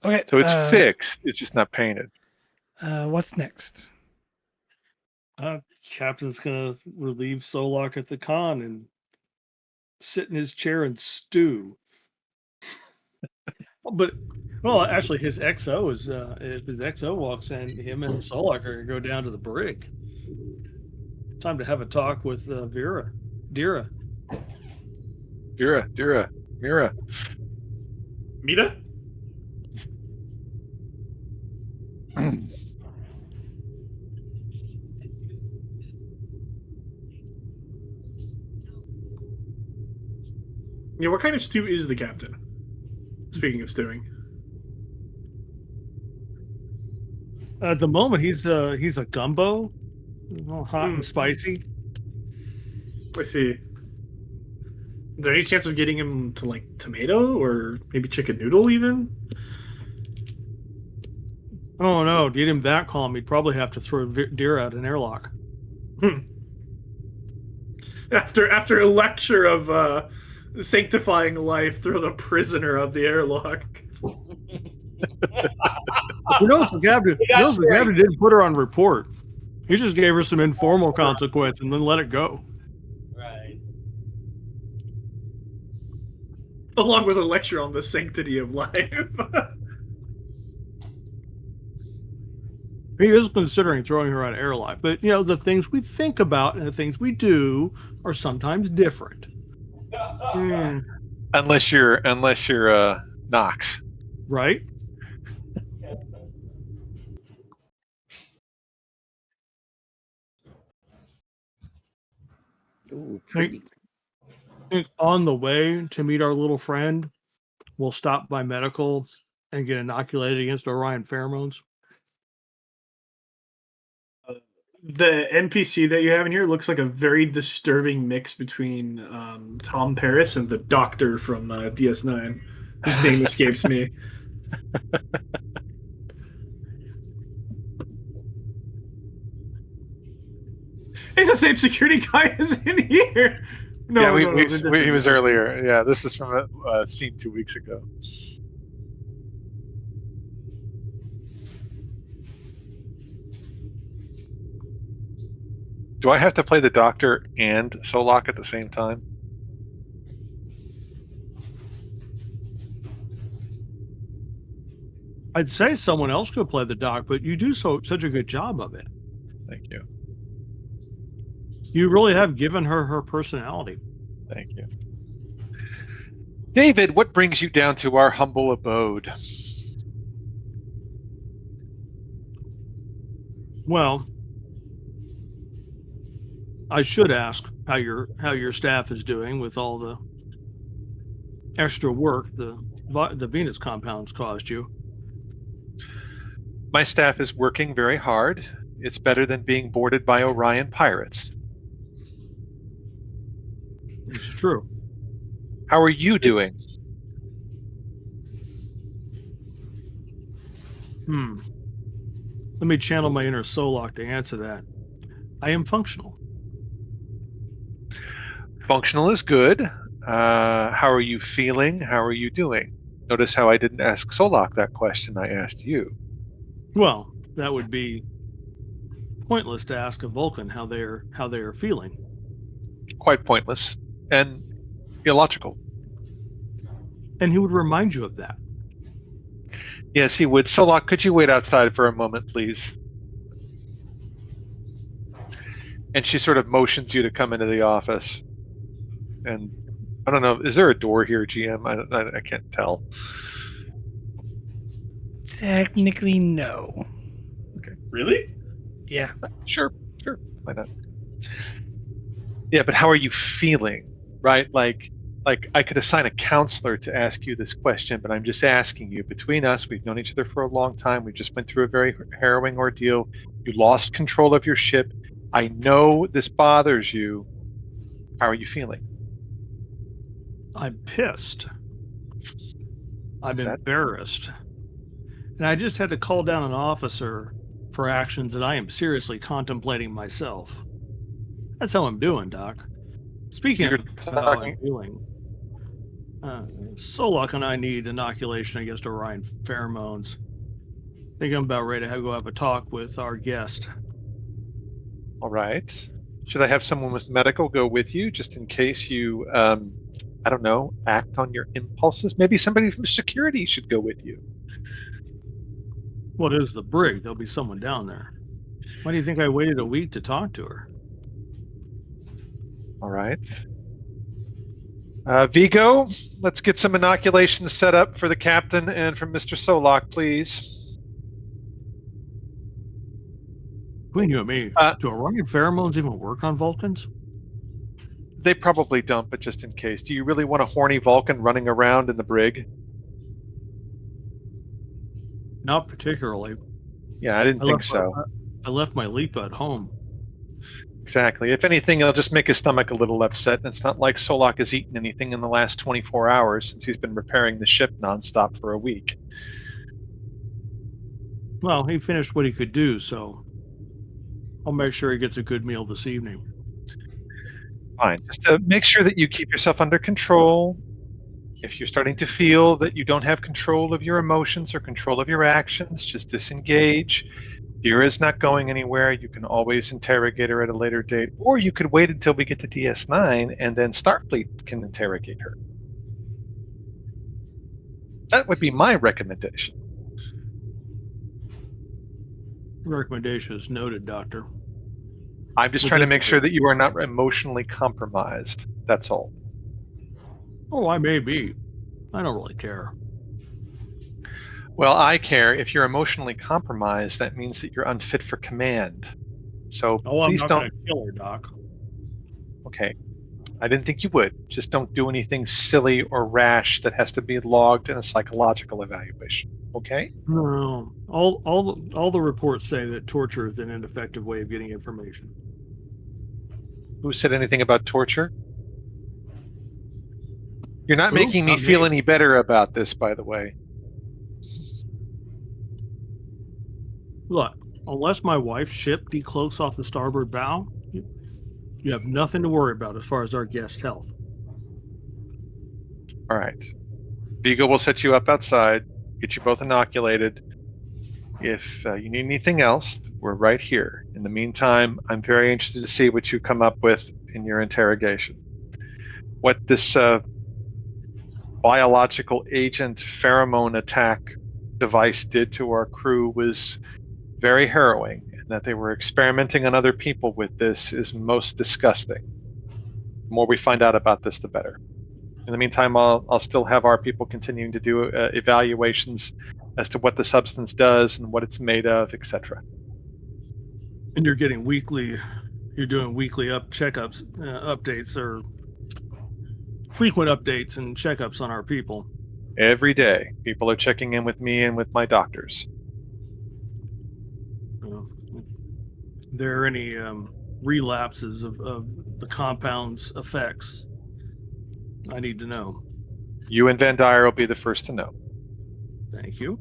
Okay. So it's fixed. It's just not painted. What's next? Captain's gonna relieve Solak at the con and sit in his chair and stew. Well, actually, his XO is if his XO walks in, him and Solak are gonna go down to the brig. Time to have a talk with Dira. Mira. Mita? Yeah, what kind of stew is the captain? Speaking of stewing. At the moment, he's a gumbo, hot and spicy. Let's see. Is there any chance of getting him to like tomato or maybe chicken noodle even? Oh no, to get him that calm, he'd probably have to throw Deer out an airlock. After a lecture of sanctifying life, throw the prisoner out the airlock. Who knows the captain? Didn't put her on report. He just gave her some informal consequence and then let it go. Right. Along with a lecture on the sanctity of life. He is considering throwing her out of airlock, but the things we think about and the things we do are sometimes different. Unless you're Knox. Right? Ooh, pretty. I think on the way to meet our little friend, we'll stop by medical and get inoculated against Orion pheromones. The NPC that you have in here looks like a very disturbing mix between Tom Paris and the Doctor from DS9, whose name escapes me. He's the same security guy as in here. No, yeah, no, he was earlier. Yeah, this is from a scene 2 weeks ago. Do I have to play the Doctor and Solak at the same time? I'd say someone else could play the doc, but you do such a good job of it. Thank you. You really have given her personality. Thank you. David, what brings you down to our humble abode? Well, I should ask how your staff is doing with all the extra work the Venus compounds caused you. My staff is working very hard. It's better than being boarded by Orion pirates. It's true. How are you doing? Let me channel my inner Solak to answer that. I am functional. Functional is good. How are you feeling? How are you doing? Notice how I didn't ask Solak that question. I asked you. Well, that would be pointless to ask a Vulcan how they are feeling. Quite pointless and illogical. And he would remind you of that. Yes, he would. Solak, could you wait outside for a moment, please? And she sort of motions you to come into the office. And I don't know, is there a door here, GM? I can't tell. Technically, no. Really? Yeah. Sure, why not? Yeah, but how are you feeling, right? Like I could assign a counselor to ask you this question, but I'm just asking you. Between us, we've known each other for a long time. We just went through a very harrowing ordeal. You lost control of your ship. I know this bothers you. How are you feeling? I'm pissed. I'm That- embarrassed. And I just had to call down an officer for actions that I am seriously contemplating myself. That's how I'm doing, Doc. Speaking You're of how I'm talking- doing, Solak and I need inoculation against Orion pheromones. I think I'm about ready to go have a talk with our guest. All right. Should I have someone with medical go with you, just in case you, I don't know, act on your impulses? Maybe somebody from security should go with you. What is the brig? There'll be someone down there. Why do you think I waited a week to talk to her? All right. Vigo, let's get some inoculations set up for the captain and for Mr. Solak, please. Between you and me, do Orion pheromones even work on Vulcans? They probably don't, but just in case. Do you really want a horny Vulcan running around in the brig? Not particularly. Yeah, I didn't think so. I left my Lipa at home. Exactly. If anything, it'll just make his stomach a little upset, and it's not like Solak has eaten anything in the last 24 hours since he's been repairing the ship nonstop for a week. Well, he finished what he could do, so I'll make sure he gets a good meal this evening. Fine. Just to make sure that you keep yourself under control. If you're starting to feel that you don't have control of your emotions or control of your actions, just disengage. Vera is not going anywhere. You can always interrogate her at a later date, or you could wait until we get to DS9 and then Starfleet can interrogate her. That would be my recommendation. Recommendation is noted, Doctor. I'm just trying to make sure that you are not emotionally compromised. That's all. Oh, I may be. I don't really care. Well, I care. If you're emotionally compromised, that means that you're unfit for command. So please I'm not don't. going to kill her, Doc. Okay. I didn't think you would. Just don't do anything silly or rash that has to be logged in a psychological evaluation. Okay? No. All the reports say that torture is an ineffective way of getting information. Who said anything about torture? You're not Who? making me Not feel me. any better about this, by the way. Look, unless my wife's ship decloaks off the starboard bow, you have nothing to worry about as far as our guest health. All right. Vigo will set you up outside, get you both inoculated. If you need anything else, we're right here. In the meantime, I'm very interested to see what you come up with in your interrogation. What this biological agent pheromone attack device did to our crew was very harrowing, and that they were experimenting on other people with this is most disgusting. The more we find out about this, the better. In the meantime, I'll still have our people continuing to do evaluations as to what the substance does and what it's made of, etc. And you're doing weekly checkups, updates, or frequent updates and checkups on our people. Every day, people are checking in with me and with my doctors. If there are any relapses of the compound's effects, I need to know. You and Van Dyer will be the first to know. Thank you.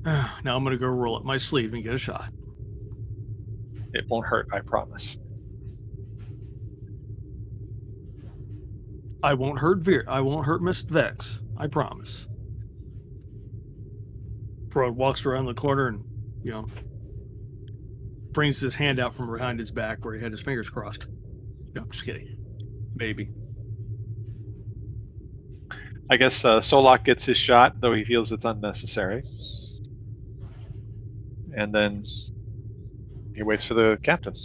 Now I'm going to go roll up my sleeve and get a shot. It won't hurt, I promise. I won't hurt I won't hurt Miss Vex. I promise. Prode walks around the corner and, brings his hand out from behind his back where he had his fingers crossed. No, I'm just kidding. Maybe. I guess Solak gets his shot, though he feels it's unnecessary. And then he waits for the captain.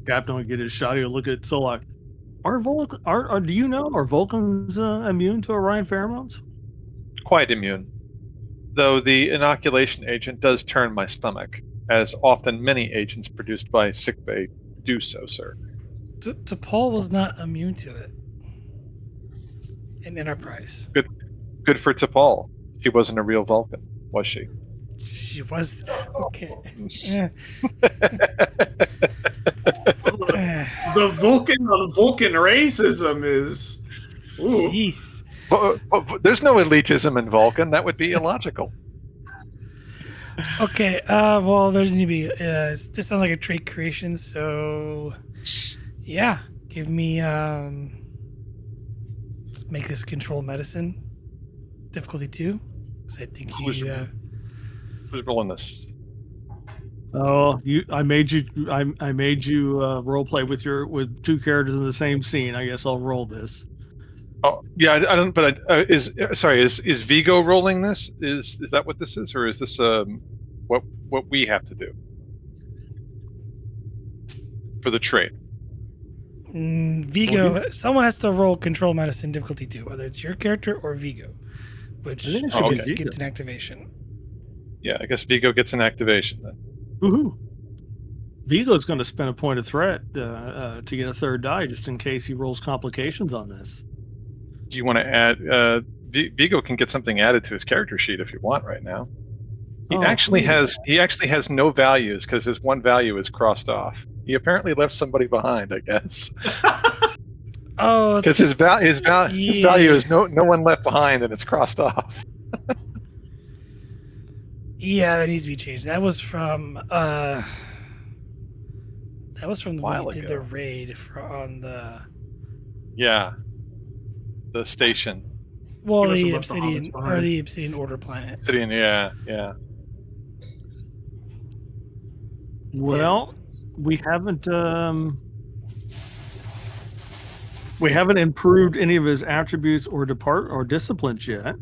Captain will get his shot. He'll look at Solak. Do you know, are Vulcans immune to Orion pheromones? Quite immune. Though the inoculation agent does turn my stomach, as often many agents produced by sickbay do so, sir. T'Pol was not immune to it in Enterprise. Good for T'Pol. She wasn't a real Vulcan, was she? She was. Okay. The Vulcan on Vulcan racism is. Ooh. Jeez. But there's no elitism in Vulcan. That would be illogical. Okay. Well, there's going to be. This sounds like a trait creation. So, yeah, give me. Let's make this control medicine difficulty 2. So I think Who's rolling this? Oh, I made you role play with 2 characters in the same scene. I guess I'll roll this. Oh yeah, I don't. But is Vigo rolling this? Is that what this is, or is this what we have to do for the trait? Vigo, someone has to roll control medicine difficulty 2, whether it's your character or Vigo, which I think it should be gets an activation. Yeah, I guess Vigo gets an activation then. Woohoo! Vigo's going to spend a point of threat to get a 3rd die, just in case he rolls complications on this. Do you want to add? Vigo can get something added to his character sheet if you want right now. He actually has no values because his one value is crossed off. He apparently left somebody behind, I guess. Oh, because his value is no one left behind, and it's crossed off. Yeah, that needs to be changed. That was from when we did the raid on the. Yeah. The station. Well, the Obsidian or the Obsidian Order planet. Obsidian, yeah. Well, we haven't improved any of his attributes or disciplines yet.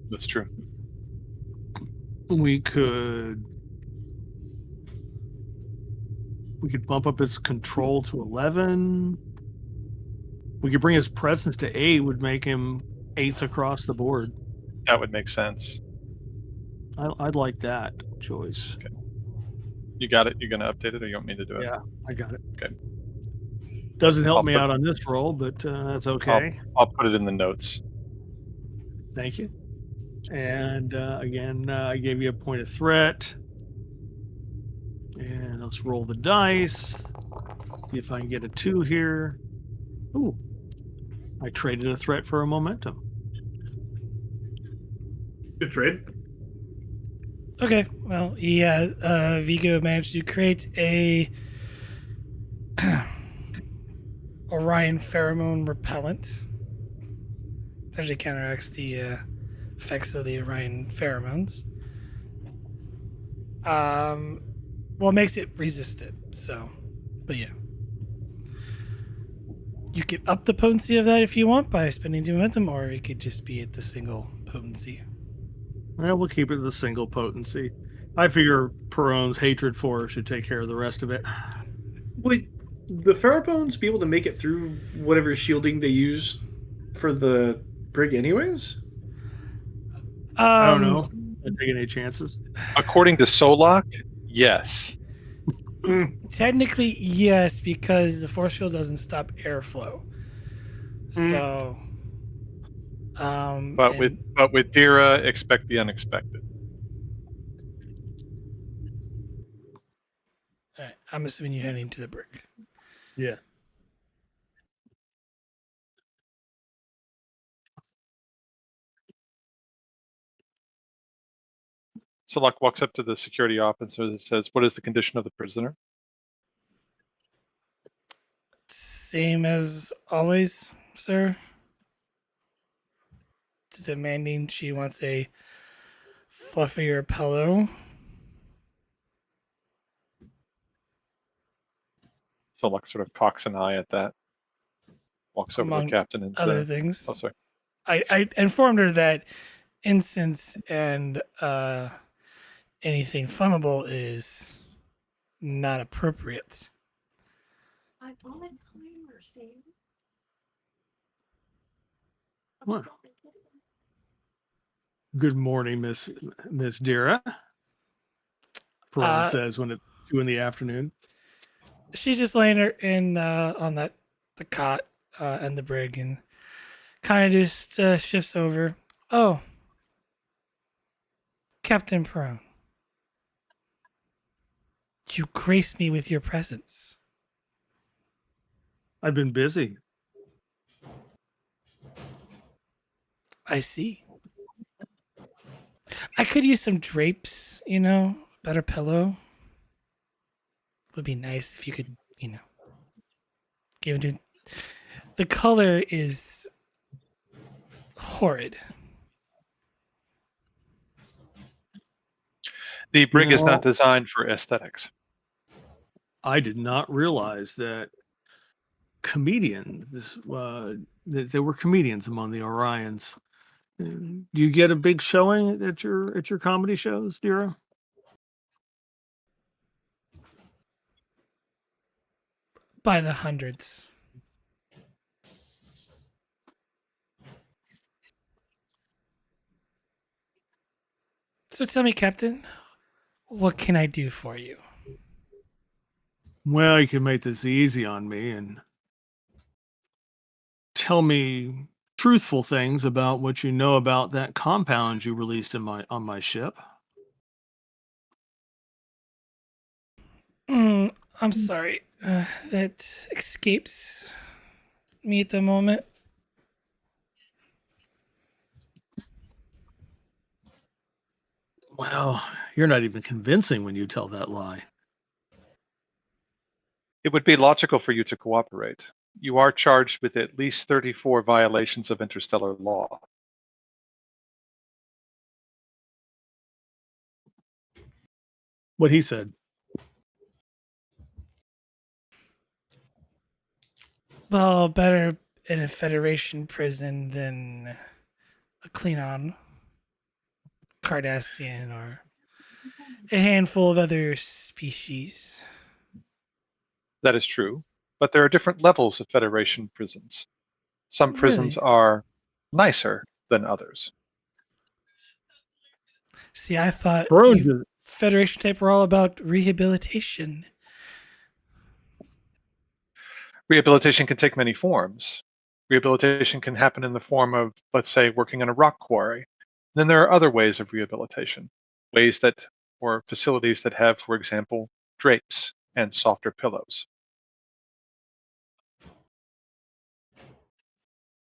That's true. We could bump up his control to 11. We could bring his presence to 8, would make him 8s across the board. That would make sense. I'd like that choice. Okay. You got it? You're going to update it, or you want me to do it? Yeah, I got it. Okay. Doesn't help me out on this roll, but that's okay. I'll put it in the notes. Thank you. And again, I gave you a point of threat. And let's roll the dice. See if I can get a 2 here. Ooh. I traded a threat for a momentum. Good trade. Okay, well, Vigo managed to create a Orion pheromone repellent. It actually counteracts the effects of the Orion pheromones. Well, it makes it resistant, so, but yeah. You could up the potency of that if you want by spending 2 momentum, or it could just be at the single potency. Well, we'll keep it at the single potency. I figure Peron's hatred for her should take care of the rest of it. Would the pheromones be able to make it through whatever shielding they use for the brig anyways? I don't know. Not taking any chances. According to Solak, yes. Technically, yes, because the force field doesn't stop airflow. So, but with Dira, expect the unexpected. All right, I'm assuming you're heading to the brig. Yeah. Solak walks up to the security officer and says, "What is the condition of the prisoner?" Same as always. sir? Demanding she wants a fluffier pillow. Solak sort of cocks an eye at that, walks over to the Among captain and other says, things. "Oh, sorry." I informed her that incense and anything flammable is not appropriate. Well, good morning, Miss Dira. Perone says when it's 2 in the afternoon. She's just laying her in on the cot and the brig, and kind of just shifts over. Oh, Captain Perone, you grace me with your presence. I've been busy. I see. I could use some drapes, better pillow. Would be nice if you could, give it to. The color is horrid. The brig is know- not designed for aesthetics. I did not realize that comedians, that there were comedians among the Orions. Do you get a big showing at your comedy shows, Dira? By the hundreds. So tell me, Captain, what can I do for you? Well, you can make this easy on me and tell me truthful things about what you know about that compound you released on my ship. I'm sorry. That escapes me at the moment. Well, you're not even convincing when you tell that lie. It would be logical for you to cooperate. You are charged with at least 34 violations of interstellar law. What he said. Well, better in a Federation prison than a Klingon, Cardassian, or a handful of other species. That is true, but there are different levels of Federation prisons. Some prisons Really? are nicer than others. See, I thought Perone you just- Federation type were all about rehabilitation. Rehabilitation can take many forms. Rehabilitation can happen in the form of, let's say, working in a rock quarry. Then there are other ways of rehabilitation, ways that, or facilities that have, for example, drapes and softer pillows.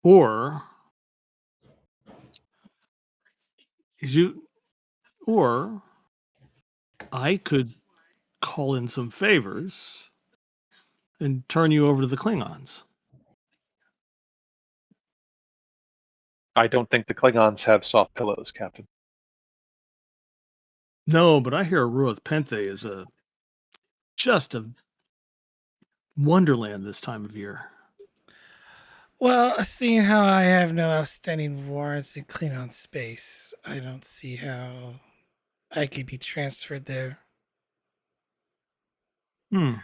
or is you or I could call in some favors and turn you over to the Klingons. I don't think the Klingons have soft pillows, Captain. No, but I hear Ruath Penthe is just a wonderland this time of year. Well, seeing how I have no outstanding warrants in Klingon space, I don't see how I could be transferred there. Captain,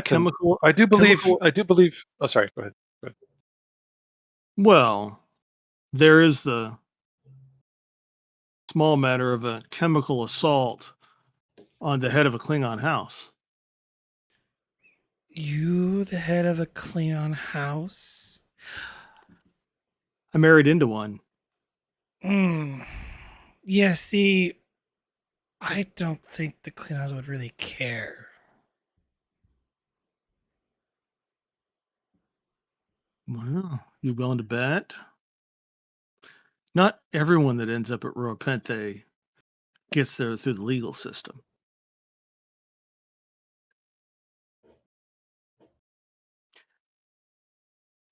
Chemical. I do believe. chemical- Oh, sorry. Go ahead. Well, there is the small matter of a chemical assault on the head of a Klingon house. You, the head of a Klingon house? I married into one. Yeah, see, I don't think the Klingons would really care. Well, you willing to bet? Not everyone that ends up at Ruath Penthe gets there through the legal system.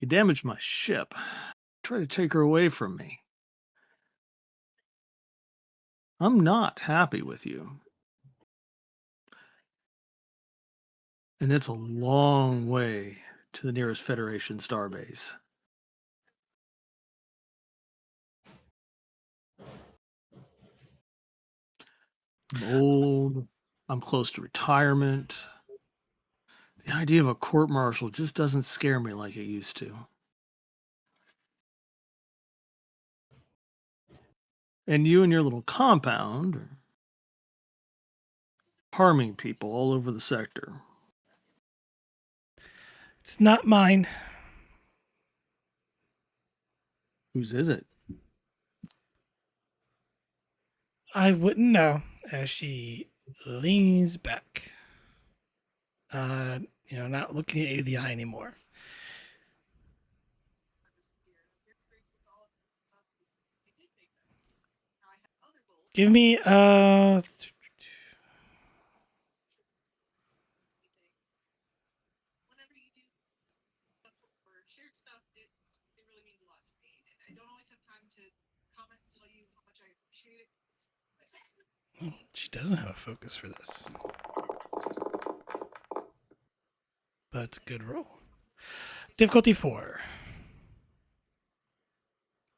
You damaged my ship. Try to take her away from me. I'm not happy with you. And it's a long way to the nearest Federation starbase. I'm old. I'm close to retirement. The idea of a court martial just doesn't scare me like it used to. And you and your little compound are harming people all over the sector. It's not mine. Whose is it? I wouldn't know. As she leans back, not looking at you in the eye anymore. Give me she doesn't have a focus for this. But it's a good roll. Difficulty 4.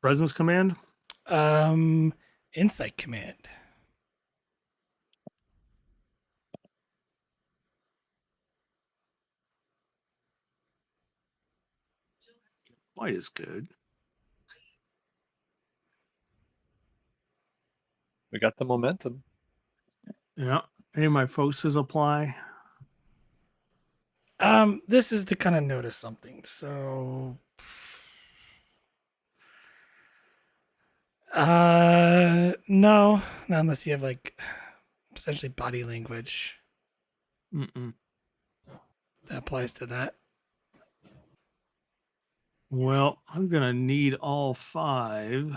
Presence command? Insight command. Quite as good. We got the momentum. Yeah. Any of my focuses apply? This is to kind of notice something. So no, not unless you have like essentially body language Mm-mm. that applies to that. Well, I'm going to need all 5.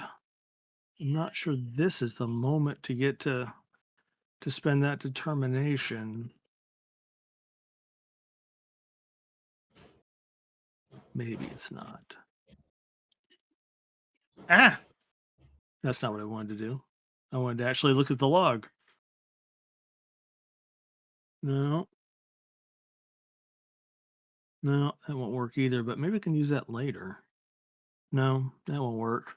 I'm not sure this is the moment to get to spend that determination. Maybe it's not. Ah! That's not what I wanted to do. I wanted to actually look at the log. No. No, that won't work either, but maybe I can use that later. No, that won't work.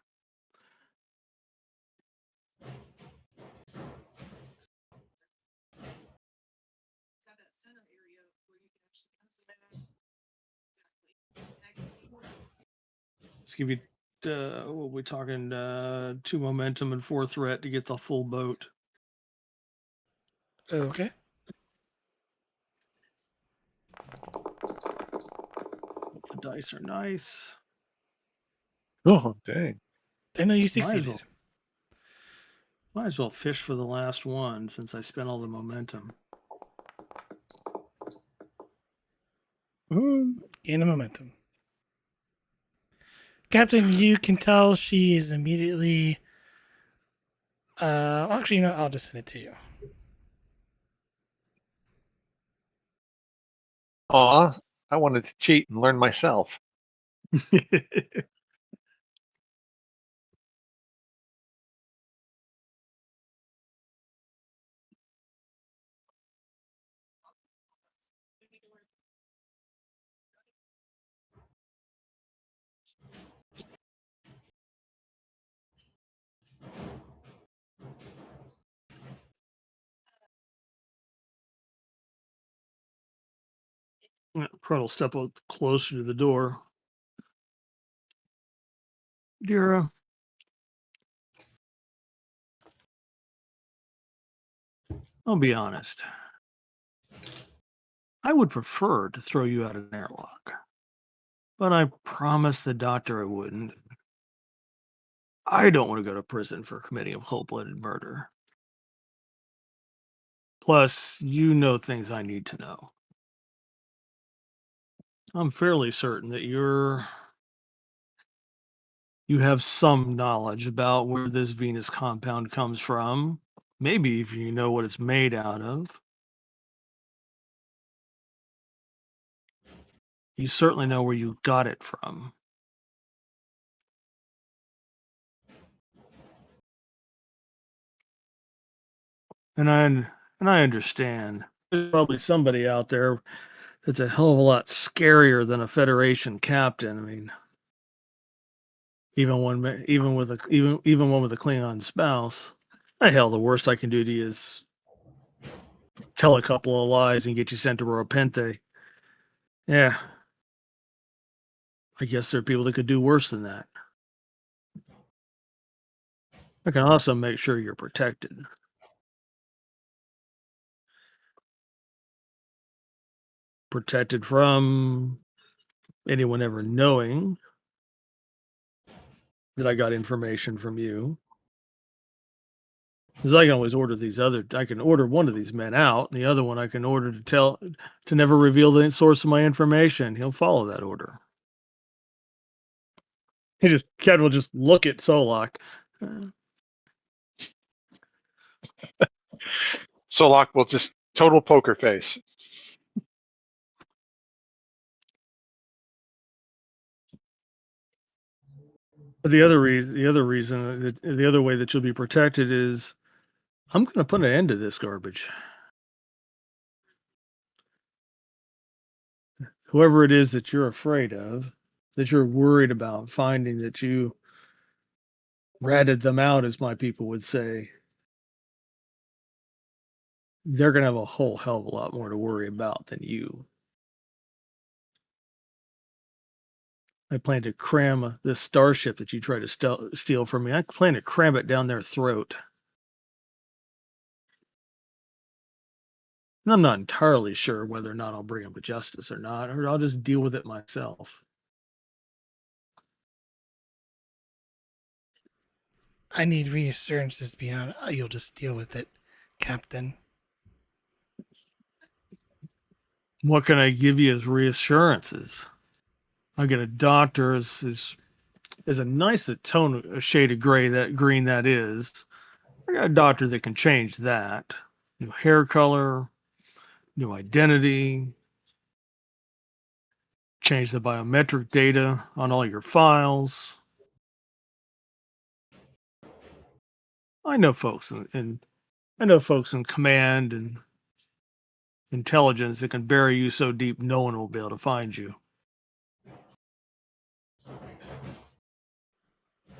Let's give you, what we're talking, 2 momentum and 4 threat to get the full boat. Okay. Hope the dice are nice. Oh, dang. I know you Might as succeeded. Might as well fish for the last one since I spent all the momentum. Gain a momentum. Captain, you can tell she is immediately. Actually, I'll just send it to you. Aw, I wanted to cheat and learn myself. Probably will step up closer to the door. Dear, I'll be honest. I would prefer to throw you out of an airlock, but I promised the doctor I wouldn't. I don't want to go to prison for committing a cold-blooded murder. Plus, you know things I need to know. I'm fairly certain that you have some knowledge about where this Venus compound comes from. Maybe if you know what it's made out of. You certainly know where you got it from. And I understand. There's probably somebody out there that's a hell of a lot scarier than a Federation captain. I mean, even one with a Klingon spouse. Hell, the worst I can do to you is tell a couple of lies and get you sent to Ropente. Yeah. I guess there are people that could do worse than that. I can also make sure you're protected. Protected from anyone ever knowing that I got information from you. Because I can always order I can order one of these men out, and the other one I can order to never reveal the source of my information. He'll follow that order. Ken will just look at Solak. Solak will just total poker face. But the other way that you'll be protected is I'm going to put an end to this garbage. Whoever it is that you're afraid of, that you're worried about finding that you ratted them out, as my people would say, they're going to have a whole hell of a lot more to worry about than you. I plan to cram this starship that you try to steal from me. I plan to cram it down their throat. And I'm not entirely sure whether or not I'll bring them to justice or not, or I'll just deal with it myself. I need reassurances beyond you'll just deal with it, Captain. What can I give you as reassurances? I get a doctor is a nice a shade of green that is. I got a doctor that can change that. New hair color, new identity, change the biometric data on all your files. I know folks in command and intelligence that can bury you so deep no one will be able to find you.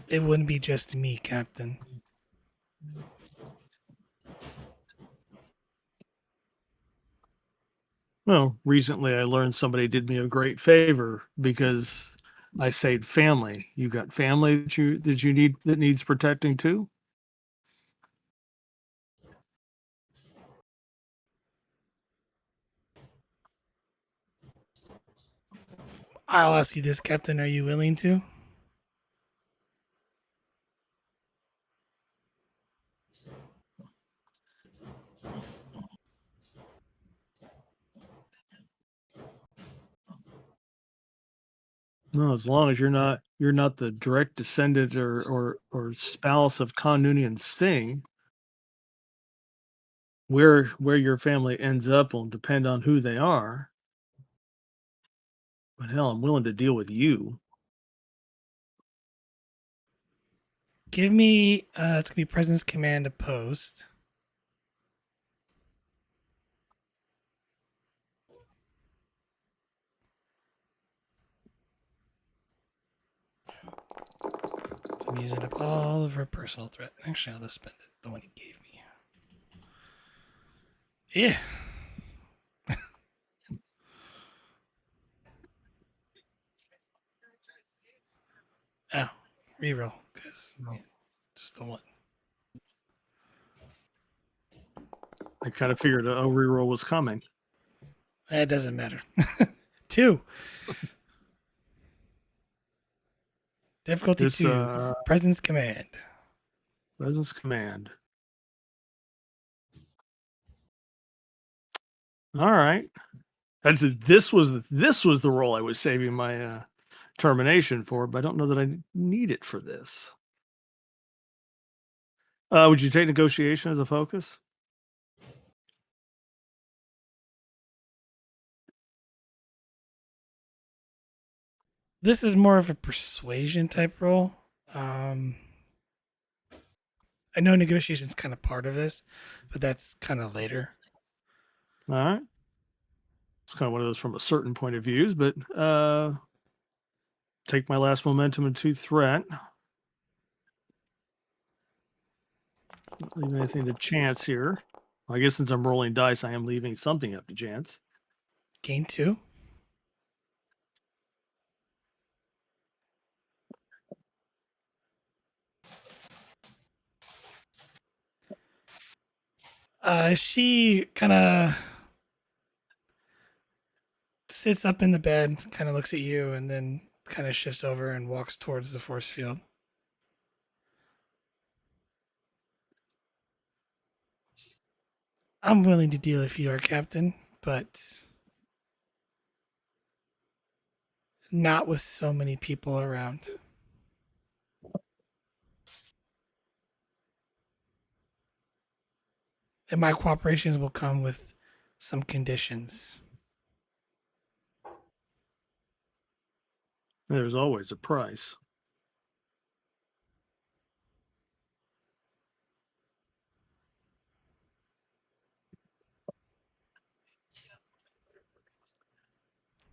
It wouldn't be just me, Captain. Well, recently I learned somebody did me a great favor because I saved family. You got family that needs protecting too? I'll ask you this, Captain. Are you willing to? No, as long as you're not the direct descendant or spouse of Kanunian Singh, where your family ends up will depend on who they are. But hell, I'm willing to deal with you. Give me, it's going to be President's Command opposed. So I'm using up all of her personal threat. Actually, I'll just spend it, the one he gave me. Yeah. Oh, reroll, because just the one. I kind of figured a reroll was coming. It doesn't matter. 2. Difficulty 2. President's Command. President's Command. All right. This was the role I was saving my termination for, but I don't know that I need it for this. Would you take negotiation as a focus? This is more of a persuasion type role. I know negotiation's kind of part of this, but that's kind of later. All right. It's kind of one of those from a certain point of views, but take my last momentum and 2 threat. Not leaving anything to chance here. I guess since I'm rolling dice, I am leaving something up to chance. Gain 2. She kind of sits up in the bed, kind of looks at you, and then kind of shifts over and walks towards the force field. I'm willing to deal if you are captain, but not with so many people around. And my cooperation will come with some conditions. There's always a price.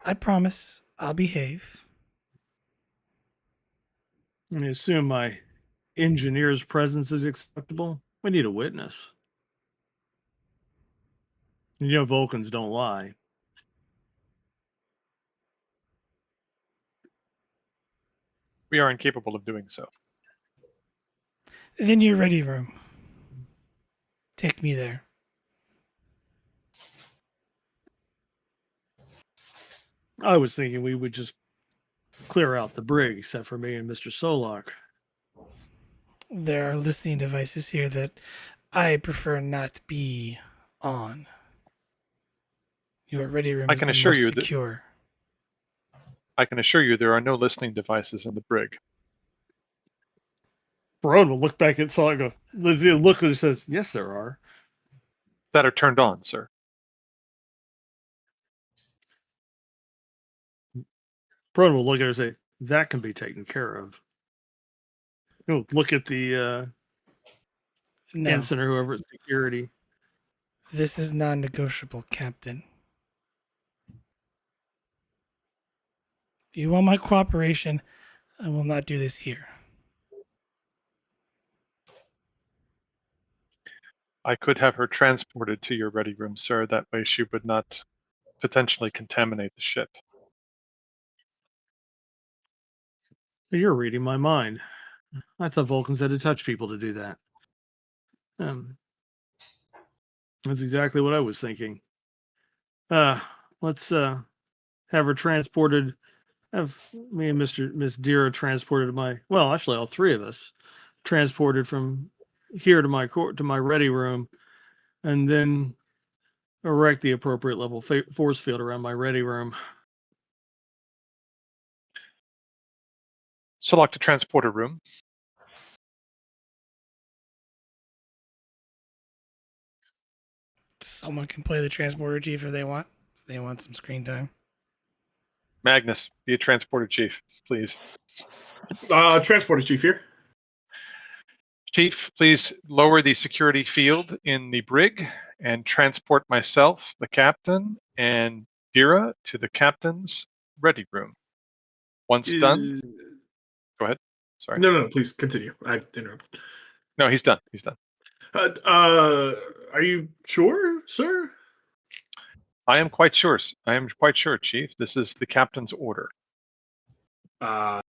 I promise I'll behave. I assume my engineer's presence is acceptable. We need a witness. You know, Vulcans don't lie. We are incapable of doing so. Then your ready room. Take me there. I was thinking we would just clear out the brig, except for me and Mr. Solak. There are listening devices here that I prefer not be on. Your ready room I is can the assure most you that- secure. I can assure you there are no listening devices in the brig. Barone will look back at Solak and go, the look that says, yes, there are. That are turned on, sir. Barone will look at her and say, that can be taken care of. He'll look at the No, ensign or whoever at security. this is non-negotiable, Captain. You want my cooperation? I will not do this here. I could have her transported to your ready room, sir. That way she would not potentially contaminate the ship. You're reading my mind. I thought Vulcans had to touch people to do that. That's exactly what I was thinking. Let's have her transported. Have me and Miss Dira transported to my. Well, actually, all three of us transported from here to my ready room, and then erect the appropriate level force field around my ready room. Select a transporter room. Someone can play the transporter chief if they want. If they want some screen time. Magnus, be a transporter chief, please. Transporter chief here. Chief, please lower the security field in the brig and transport myself, the captain, and Dira to the captain's ready room. Once done, go ahead. Sorry. No, please continue. I interrupted. No, he's done. He's done. Are you sure, sir? I am quite sure. I am quite sure, Chief. This is the captain's order. Aye.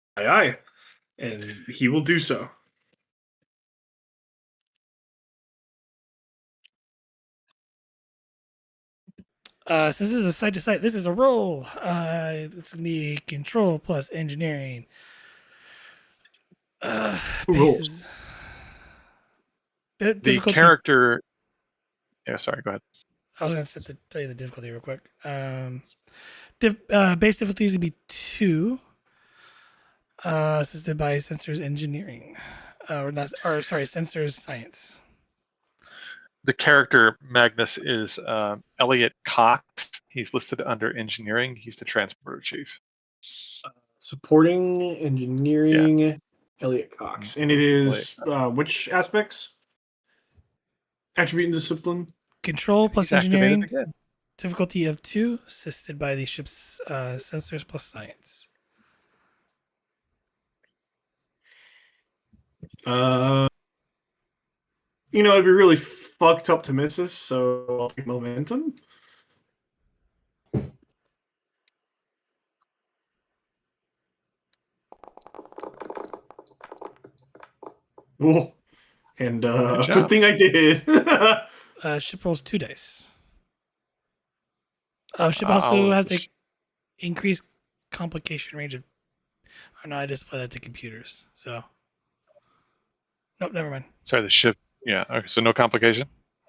And he will do so. Since this is a site to site, this is a roll. It's gonna be control plus engineering. Who Bases. The Difficulty. character. Yeah, sorry. Go ahead. I was gonna tell you the difficulty real quick. Base difficulty is gonna be 2. Assisted by sensors engineering, sensors science. The character Magnus is Elliot Cox. He's listed under engineering. He's the transporter chief. Supporting engineering, Elliot Cox. And it is which aspects? Attribute and discipline? Control plus He's activated engineering. again. Difficulty of 2, assisted by the ship's sensors plus science. It'd be really fucked up to miss this, so I'll take momentum. Oh, and good thing I did. Ship rolls 2 dice. Ship also has a increased complication range of. Oh no, I just put that to computers. So, nope, never mind. Sorry, the ship. Yeah. Okay, so no complication.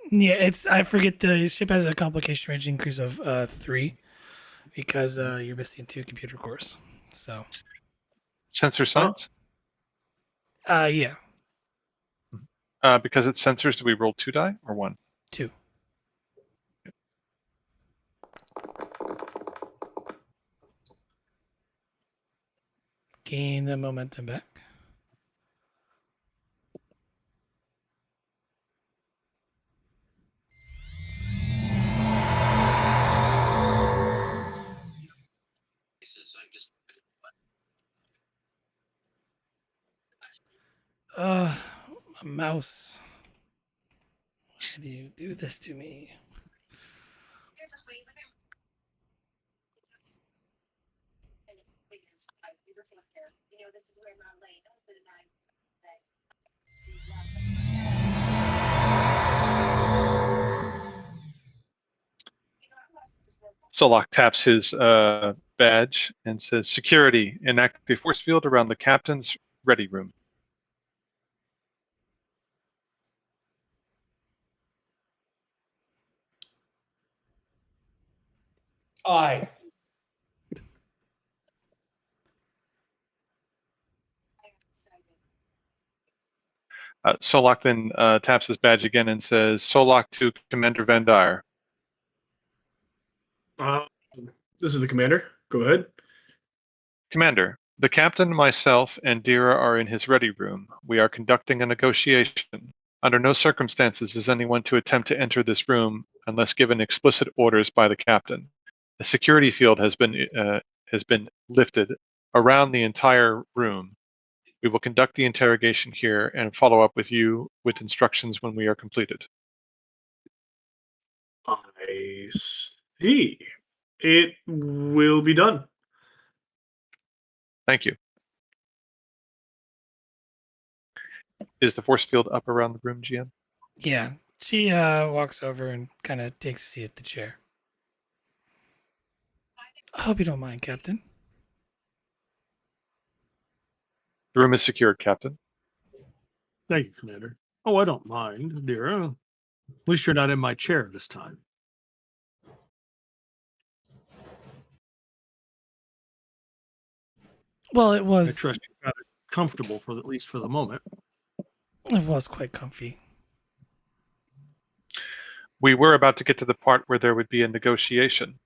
Yeah, I forget the ship has a complication range increase of 3 because you're missing 2 computer cores. So, Sensor science. yeah, Because it's sensors, do we roll 2 die or 1? 2. Gain the momentum back. A mouse. Why do you do this to me? Solok taps his badge and says, "Security, enact a force field around the captain's ready room." Aye. Solok then taps his badge again and says, "Solok to Commander Van Dyer." This is the commander. Go ahead. Commander, the captain, myself, and Dira are in his ready room. We are conducting a negotiation. Under no circumstances is anyone to attempt to enter this room unless given explicit orders by the captain. A security field has been lifted around the entire room. We will conduct the interrogation here and follow up with you with instructions when we are completed. I see. It will be done. Thank you. Is the force field up around the room, GM? Yeah, she walks over and kind of takes a seat at the chair. I hope you don't mind, Captain. The room is secured, Captain. Thank you, Commander. Oh, I don't mind, dear. At least you're not in my chair this time. Well, it I was. trust you got it comfortable for at least for the moment. It was quite comfy. We were about to get to the part where there would be a negotiation,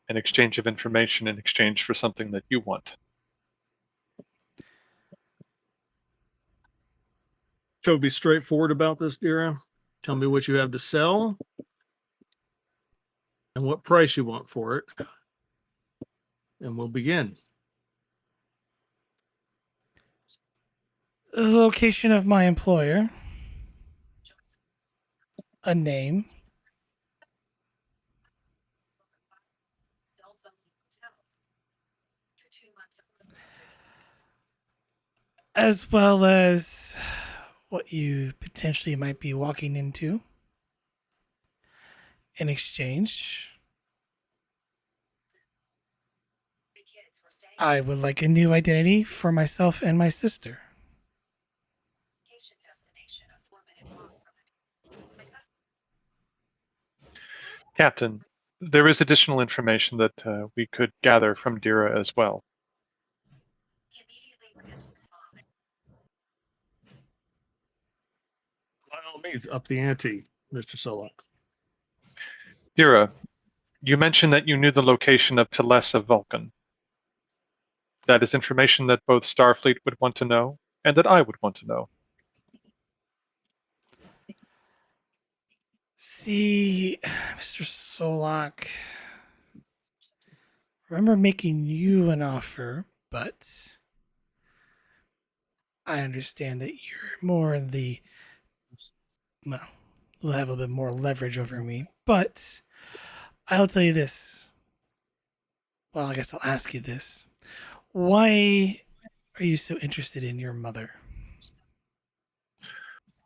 an exchange of information in exchange for something that you want. So be straightforward about this, Dira. Tell me what you have to sell and what price you want for it. And we'll begin. The location of my employer. A name. As well as what you potentially might be walking into in exchange. I would like a new identity for myself and my sister. Captain, there is additional information that we could gather from Dira as well. By all means, up the ante, Mr. Solak. Dira, you mentioned that you knew the location of Telesa Vulcan. That is information that both Starfleet would want to know and that I would want to know. See, Mr. Solak, remember making you an offer, but I understand that you're more in the, well, you'll have a little bit more leverage over me. But I'll tell you this. Well, I guess I'll ask you this. Why are you so interested in your mother?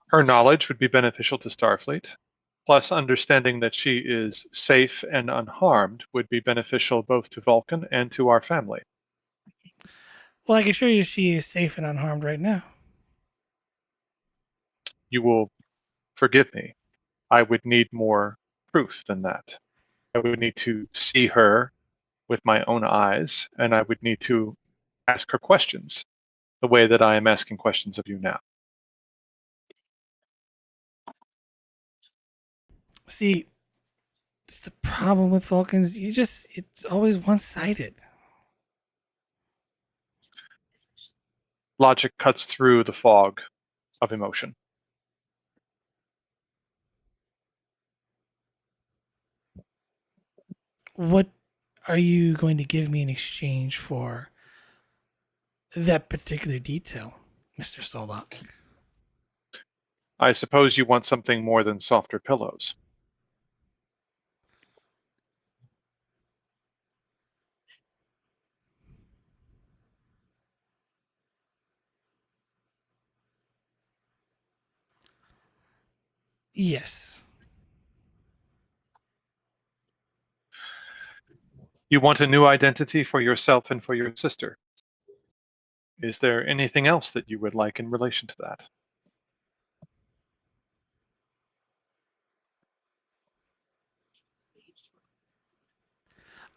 Her knowledge would be beneficial to Starfleet, plus understanding that she is safe and unharmed would be beneficial both to Vulcan and to our family. Well, I can assure you she is safe and unharmed right now. You will forgive me. I would need more proof than that. I would need to see her with my own eyes, and I would need to ask her questions the way that I am asking questions of you now. See, it's the problem with Vulcans. It's always one sided. Logic cuts through the fog of emotion. What are you going to give me in exchange for that particular detail, Mr. Solak? I suppose you want something more than softer pillows. Yes. You want a new identity for yourself and for your sister. Is there anything else that you would like in relation to that?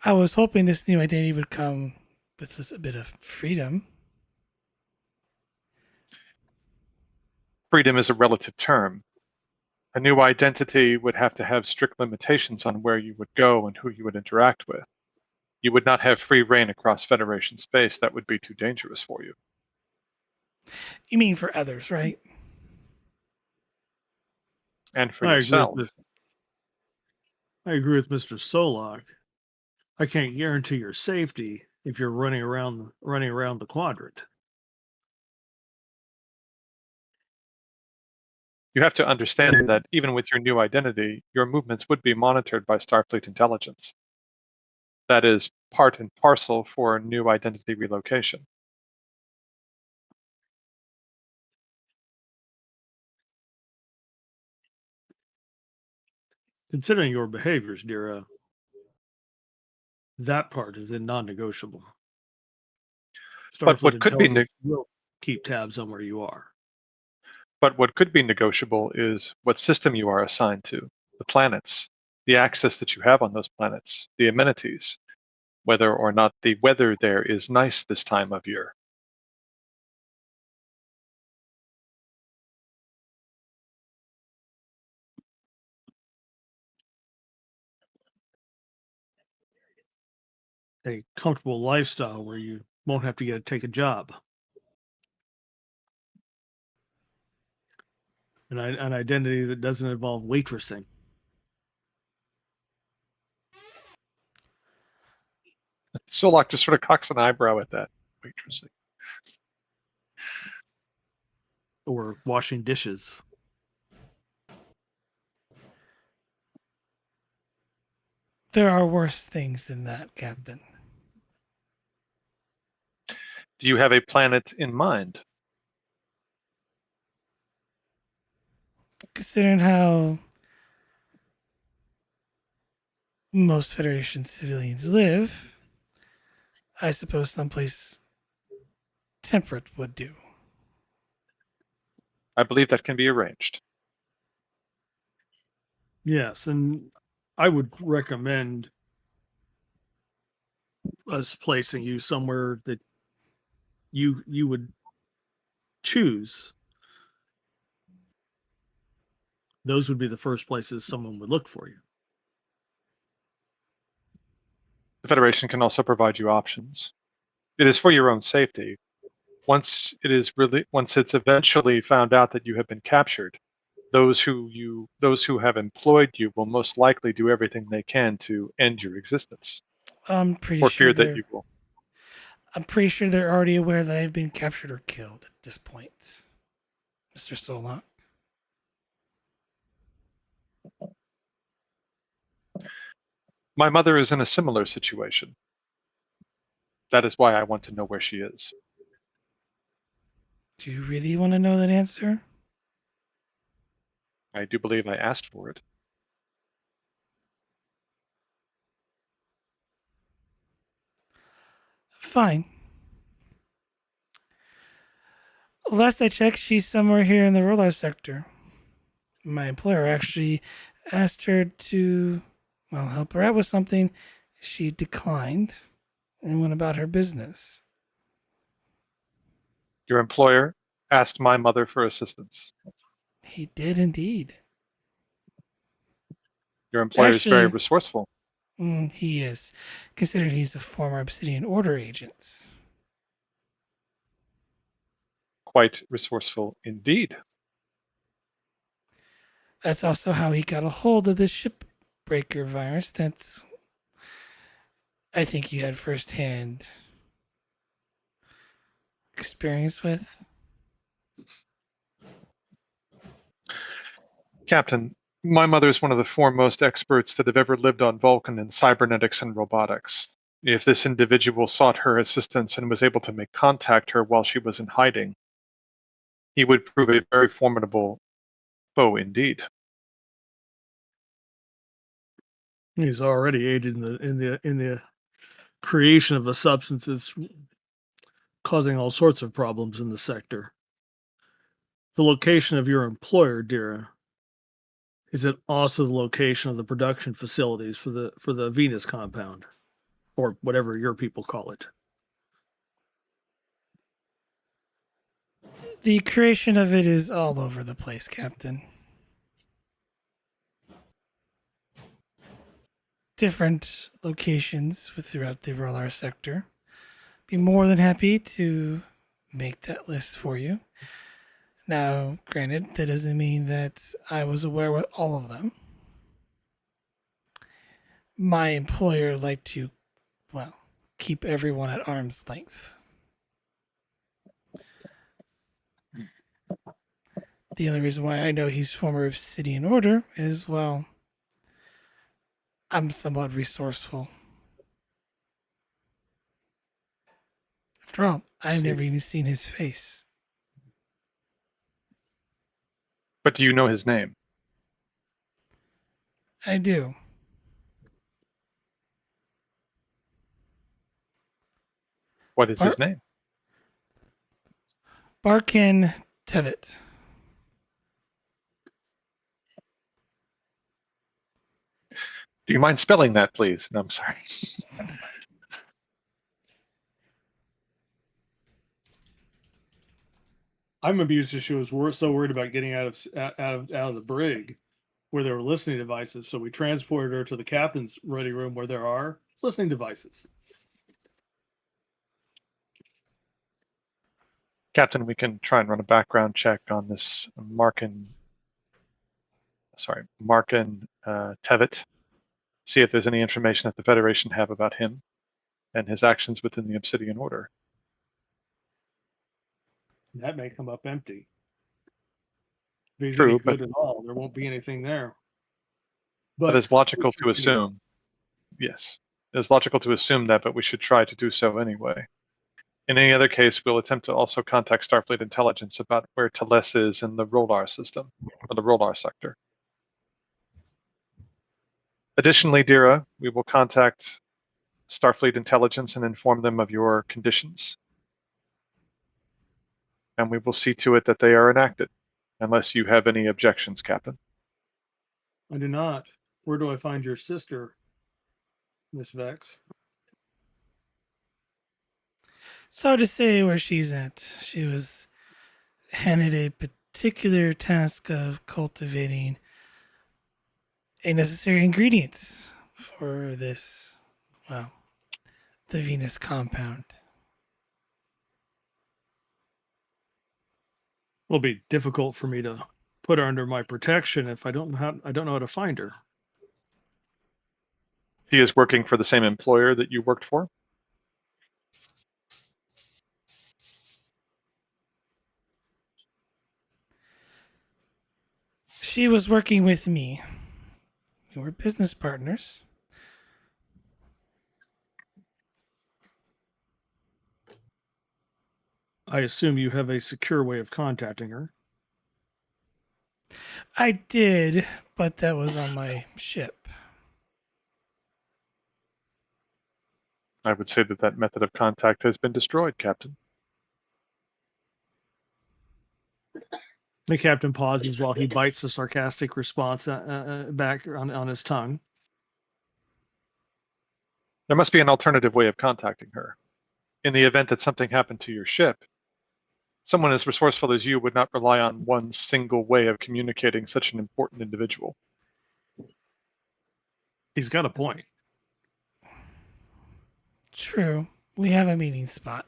I was hoping this new identity would come with a bit of freedom. Freedom is a relative term. A new identity would have to have strict limitations on where you would go and who you would interact with. You would not have free reign across Federation space. That would be too dangerous for you. You mean for others, right? And for I yourself. I agree with Mr. Solak. I can't guarantee your safety if you're running around the quadrant. You have to understand that even with your new identity, your movements would be monitored by Starfleet intelligence. That is part and parcel for new identity relocation. Considering your behaviors, Dira, that part is non-negotiable. But Starfleet what could be intelligence will keep tabs on where you are. But what could be negotiable is what system you are assigned to, the planets, the access that you have on those planets, the amenities, whether or not the weather there is nice this time of year. A comfortable lifestyle where you won't have to take a job. An identity that doesn't involve waitressing. Solak just sort of cocks an eyebrow at that. Waitressing. Or washing dishes. There are worse things than that, Captain. Do you have a planet in mind? Considering how most Federation civilians live, I suppose someplace temperate would do. I believe that can be arranged. Yes, and I would recommend us placing you somewhere that you would choose. Those would be the first places someone would look for you. The Federation can also provide you options. It is for your own safety. Once it's eventually found out that you have been captured, those who have employed you will most likely do everything they can to end your existence, I'm pretty for sure fear that you will. I'm pretty sure they're already aware that I've been captured or killed at this point, Mr. Solon. My mother is in a similar situation. That is why I want to know where she is. Do you really want to know that answer? I do believe I asked for it. Fine. Last I checked, she's somewhere here in the roller sector. My employer actually asked her to, well, help her out with something. She declined and went about her business. Your employer asked my mother for assistance. He did indeed. Your employer is very Actually, resourceful. He is, considering he's a former Obsidian Order agent. Quite resourceful indeed. That's also how he got a hold of the shipbreaker virus. That's, I think, you had firsthand experience with. Captain, my mother is one of the foremost experts that have ever lived on Vulcan in cybernetics and robotics. If this individual sought her assistance and was able to make contact her while she was in hiding, he would prove a very formidable foe indeed. He's already aided in the creation of a substance that's causing all sorts of problems in the sector. The location of your employer, Dira, is it also the location of the production facilities for the Venus compound, or whatever your people call it? The creation of it is all over the place, Captain. Different locations throughout the Rolar sector. Be more than happy to make that list for you. Now, granted, that doesn't mean that I was aware of all of them. My employer liked to, well, keep everyone at arm's length. The only reason why I know he's former Obsidian Order is, well, I'm somewhat resourceful. After all, I've never even seen his face. But do you know his name? I do. What is his name? Barkin Tevitt. Do you mind spelling that, please? No, I'm sorry. I'm amused that she was so worried about getting out of the brig where there were listening devices. So we transported her to the captain's ready room where there are listening devices. Captain, we can try and run a background check on this Markin Tevitt. See if there's any information that the Federation have about him and his actions within the Obsidian Order. That may come up empty. If he's True, any good at all, there won't be anything there. But it's logical to assume. Yes, it's logical to assume that, but we should try to do so anyway. In any other case, we'll attempt to also contact Starfleet intelligence about where Teles is in the Rolar system, or the Rolar sector. Additionally, Dira, we will contact Starfleet intelligence and inform them of your conditions. And we will see to it that they are enacted, unless you have any objections, Captain. I do not. Where do I find your sister, Miss Vex? It's hard to say where she's at. She was handed a particular task of cultivating a necessary ingredients for this, well, the Venus compound. It'll be difficult for me to put her under my protection if I don't know how to find her. He is working for the same employer that you worked for? She was working with me. We were business partners. I assume you have a secure way of contacting her. I did, but that was on my ship. I would say that that method of contact has been destroyed, Captain. The captain pauses while he bites a sarcastic response back on his tongue. There must be an alternative way of contacting her. In the event that something happened to your ship, someone as resourceful as you would not rely on one single way of communicating such an important individual. He's got a point. True. We have a meeting spot.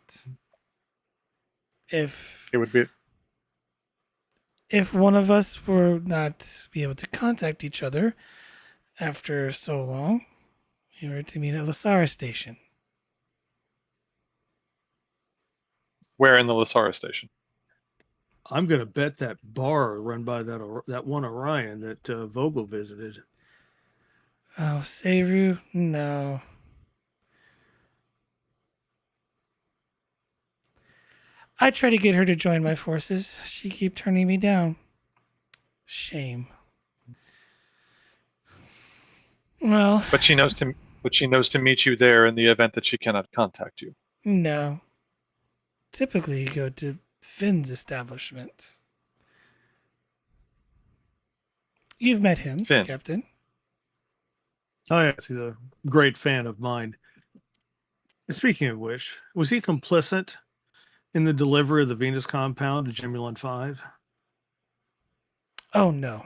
If It would be one of us were not be able to contact each other after so long, we were to meet at Lasara Station. where in the Lasara station? I'm going to bet that bar run by that one Orion that Vogel visited. Oh, Seru? No. I try to get her to join my forces. She keep turning me down. Shame. Well, But she knows to meet you there in the event that she cannot contact you. no. Typically, you go to Finn's establishment. You've met him, Finn. Captain. Oh, yes, he's a great fan of mine. Speaking of which, was he complicit in the delivery of the Venus compound to Gemulon 5? Oh, no.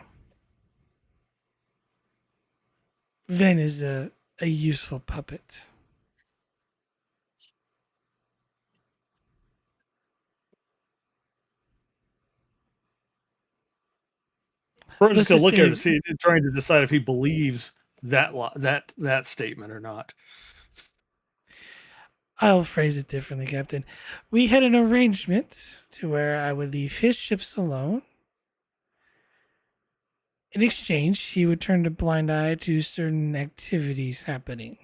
Vin is a useful puppet. We're just going to Let's look at it and just see, trying to decide if he believes that statement or not. I'll phrase it differently, Captain. We had an arrangement to where I would leave his ships alone. In exchange, he would turn a blind eye to certain activities happening.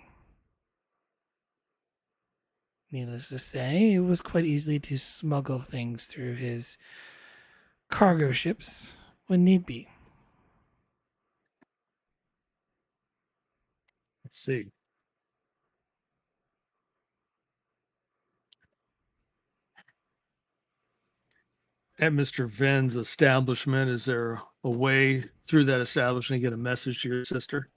Needless to say, it was quite easy to smuggle things through his cargo ships when need be. Let's see. At Mr. Ven's establishment, is there a way through that establishment to get a message to your sister?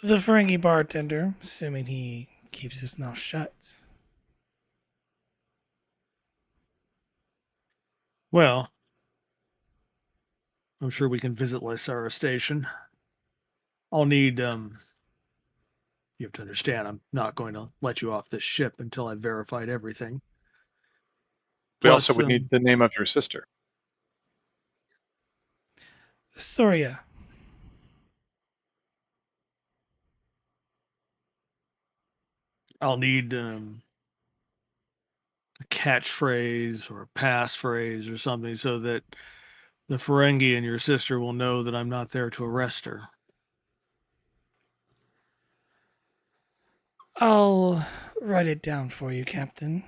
The Ferengi bartender, assuming he keeps his mouth shut. Well, I'm sure we can visit Lysara Station. I'll need you have to understand, I'm not going to let you off this ship until I've verified everything. We also Plus, would need the name of your sister. Soria. I'll need a catchphrase or a passphrase or something so that the Ferengi and your sister will know that I'm not there to arrest her. I'll write it down for you, Captain.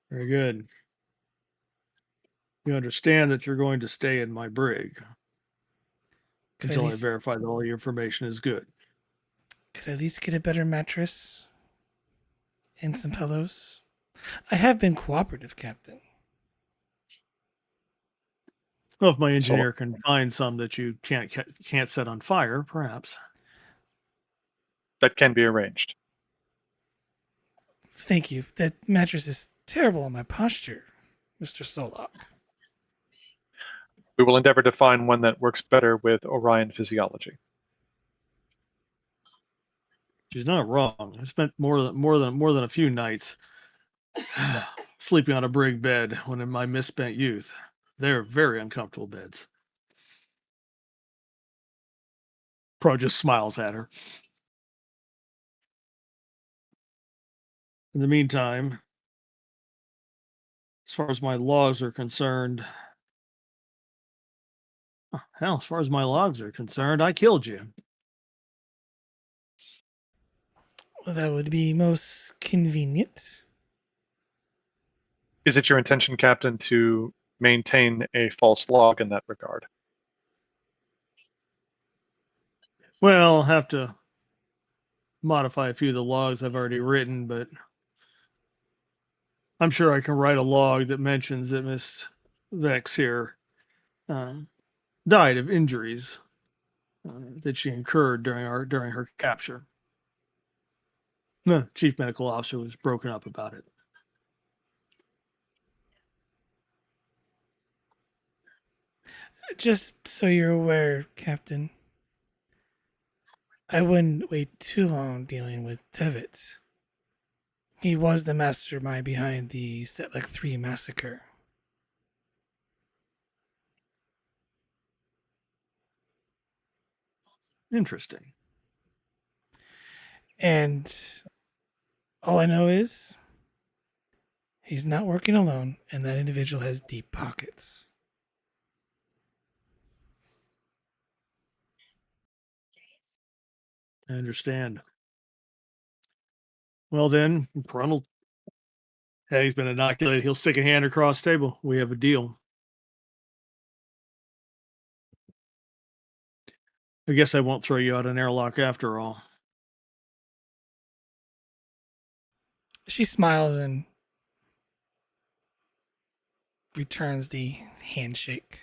Very good. You understand that you're going to stay in my brig until I verify that all your information is good. Could I at least get a better mattress and some pillows? I have been cooperative, Captain. Well, if my engineer can find some that you can't set on fire, perhaps. That can be arranged. Thank you. That mattress is terrible on my posture, Mr. Solok. We will endeavor to find one that works better with Orion physiology. She's not wrong. I spent more than a few nights sleeping on a brig bed when in my misspent youth. They're very uncomfortable beds. Pro just smiles at her. In the meantime, as far as my logs are concerned, hell, as far as my logs are concerned, I killed you. Well, that would be most convenient. Is it your intention, Captain, to maintain a false log in that regard? Well, I'll have to modify a few of the logs I've already written, but I'm sure I can write a log that mentions that Miss Vex here died of injuries that she incurred during her capture. The chief medical officer was broken up about it. Just so you're aware, Captain, I wouldn't wait too long dealing with Tevitz. He was the mastermind behind the Setlek 3 massacre. Interesting. And all I know is he's not working alone, and that individual has deep pockets. I understand. Well then, Brunel, hey, he's been inoculated. He'll stick a hand across the table. We have a deal. I guess I won't throw you out an airlock after all. She smiles and returns the handshake.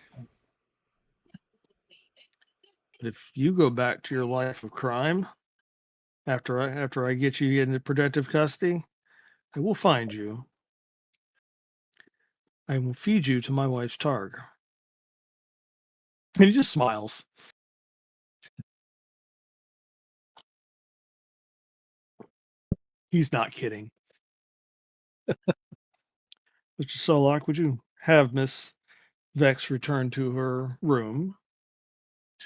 But if you go back to your life of crime after I get you into protective custody, I will find you. I will feed you to my wife's targ. And he just smiles. He's not kidding. Mr. Solak, would you have Miss Vex return to her room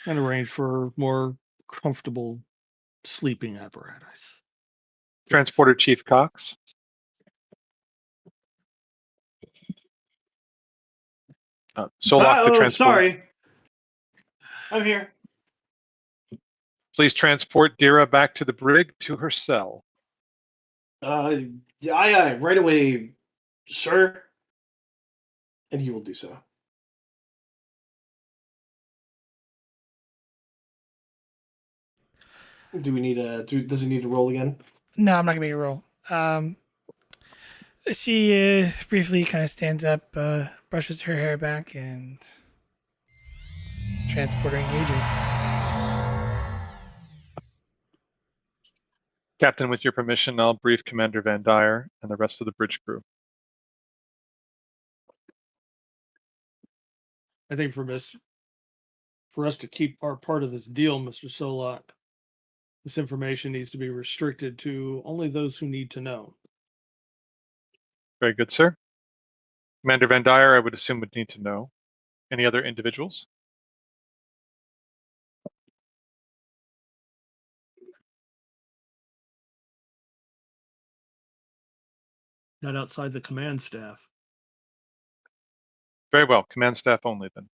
and arrange for more comfortable sleeping apparatus? Transporter Chief Cox. Solak, the transport. Sorry. I'm here. Please transport Dira back to the brig to her cell. Aye, right away, sir. And he will do so. Do we need does he need to roll again? No, I'm not gonna make a roll. She briefly kind of stands up, brushes her hair back, and transporter engages. Captain, with your permission, I'll brief Commander Van Dyer and the rest of the bridge crew. I think for us to keep our part of this deal, Mr. Solak, this information needs to be restricted to only those who need to know. Very good, sir. Commander Van Dyer, I would assume, would need to know. Any other individuals? Not outside the command staff. Very well. Command staff only, then.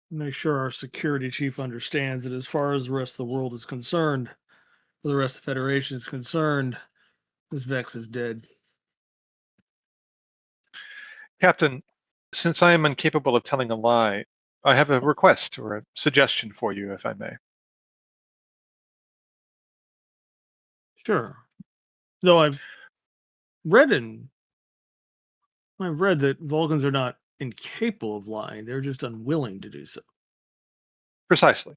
Make sure our security chief understands that as far as the rest of the world is concerned, or the rest of the Federation is concerned, Miss Vex is dead. Captain, since I am incapable of telling a lie, I have a request or a suggestion for you, if I may. Sure. Though I've read that Vulcans are not incapable of lying, they're just unwilling to do so. Precisely.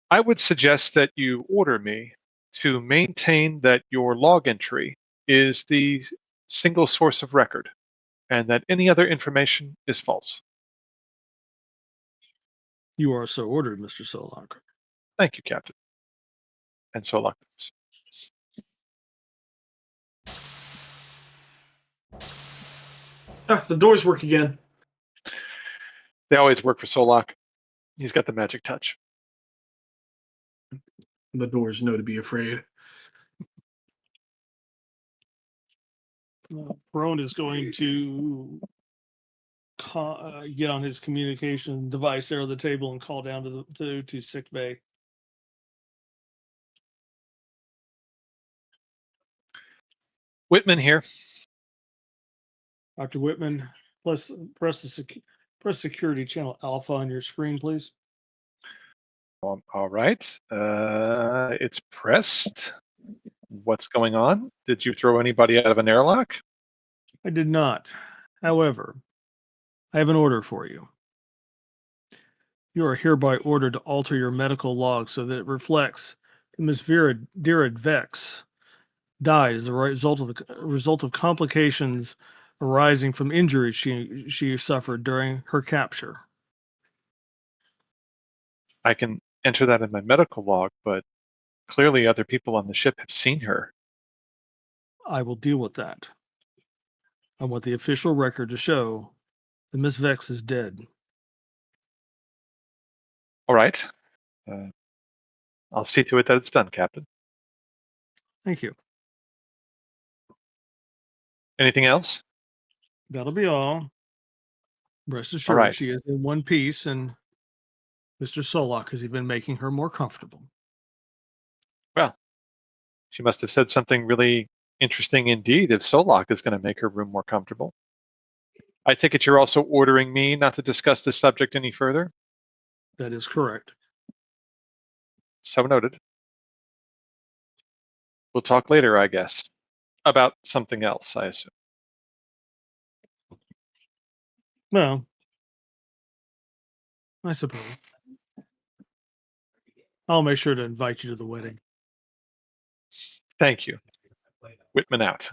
I would suggest that you order me to maintain that your log entry is the single source of record and that any other information is false. You are so ordered, Mr. Solak. Thank you, Captain. And Solak knows. The doors work again. They always work for Solak. He's got the magic touch. The doors know to be afraid. Perone is going to get on his communication device there on the table and call down to sick bay. Whitman here. Dr. Whitman, press security channel alpha on your screen, please. All right. It's pressed. What's going on? Did you throw anybody out of an airlock? I did not. However, I have an order for you. You are hereby ordered to alter your medical log so that it reflects that Ms. Dira Vex died as a result of complications arising from injuries she suffered during her capture. I can enter that in my medical log, but clearly other people on the ship have seen her. I will deal with that. I want the official record to show that Miss Vex is dead. All right. I'll see to it that it's done, Captain. Thank you. Anything else? That'll be all. Rest assured, right. she is in one piece, and Mr. Solak has even making her more comfortable. Well, she must have said something really interesting indeed if Solak is going to make her room more comfortable. I take it you're also ordering me not to discuss this subject any further? That is correct. So noted. We'll talk later, I guess. About something else, I assume. Well, I suppose. I'll make sure to invite you to the wedding. Thank you. Whitman out.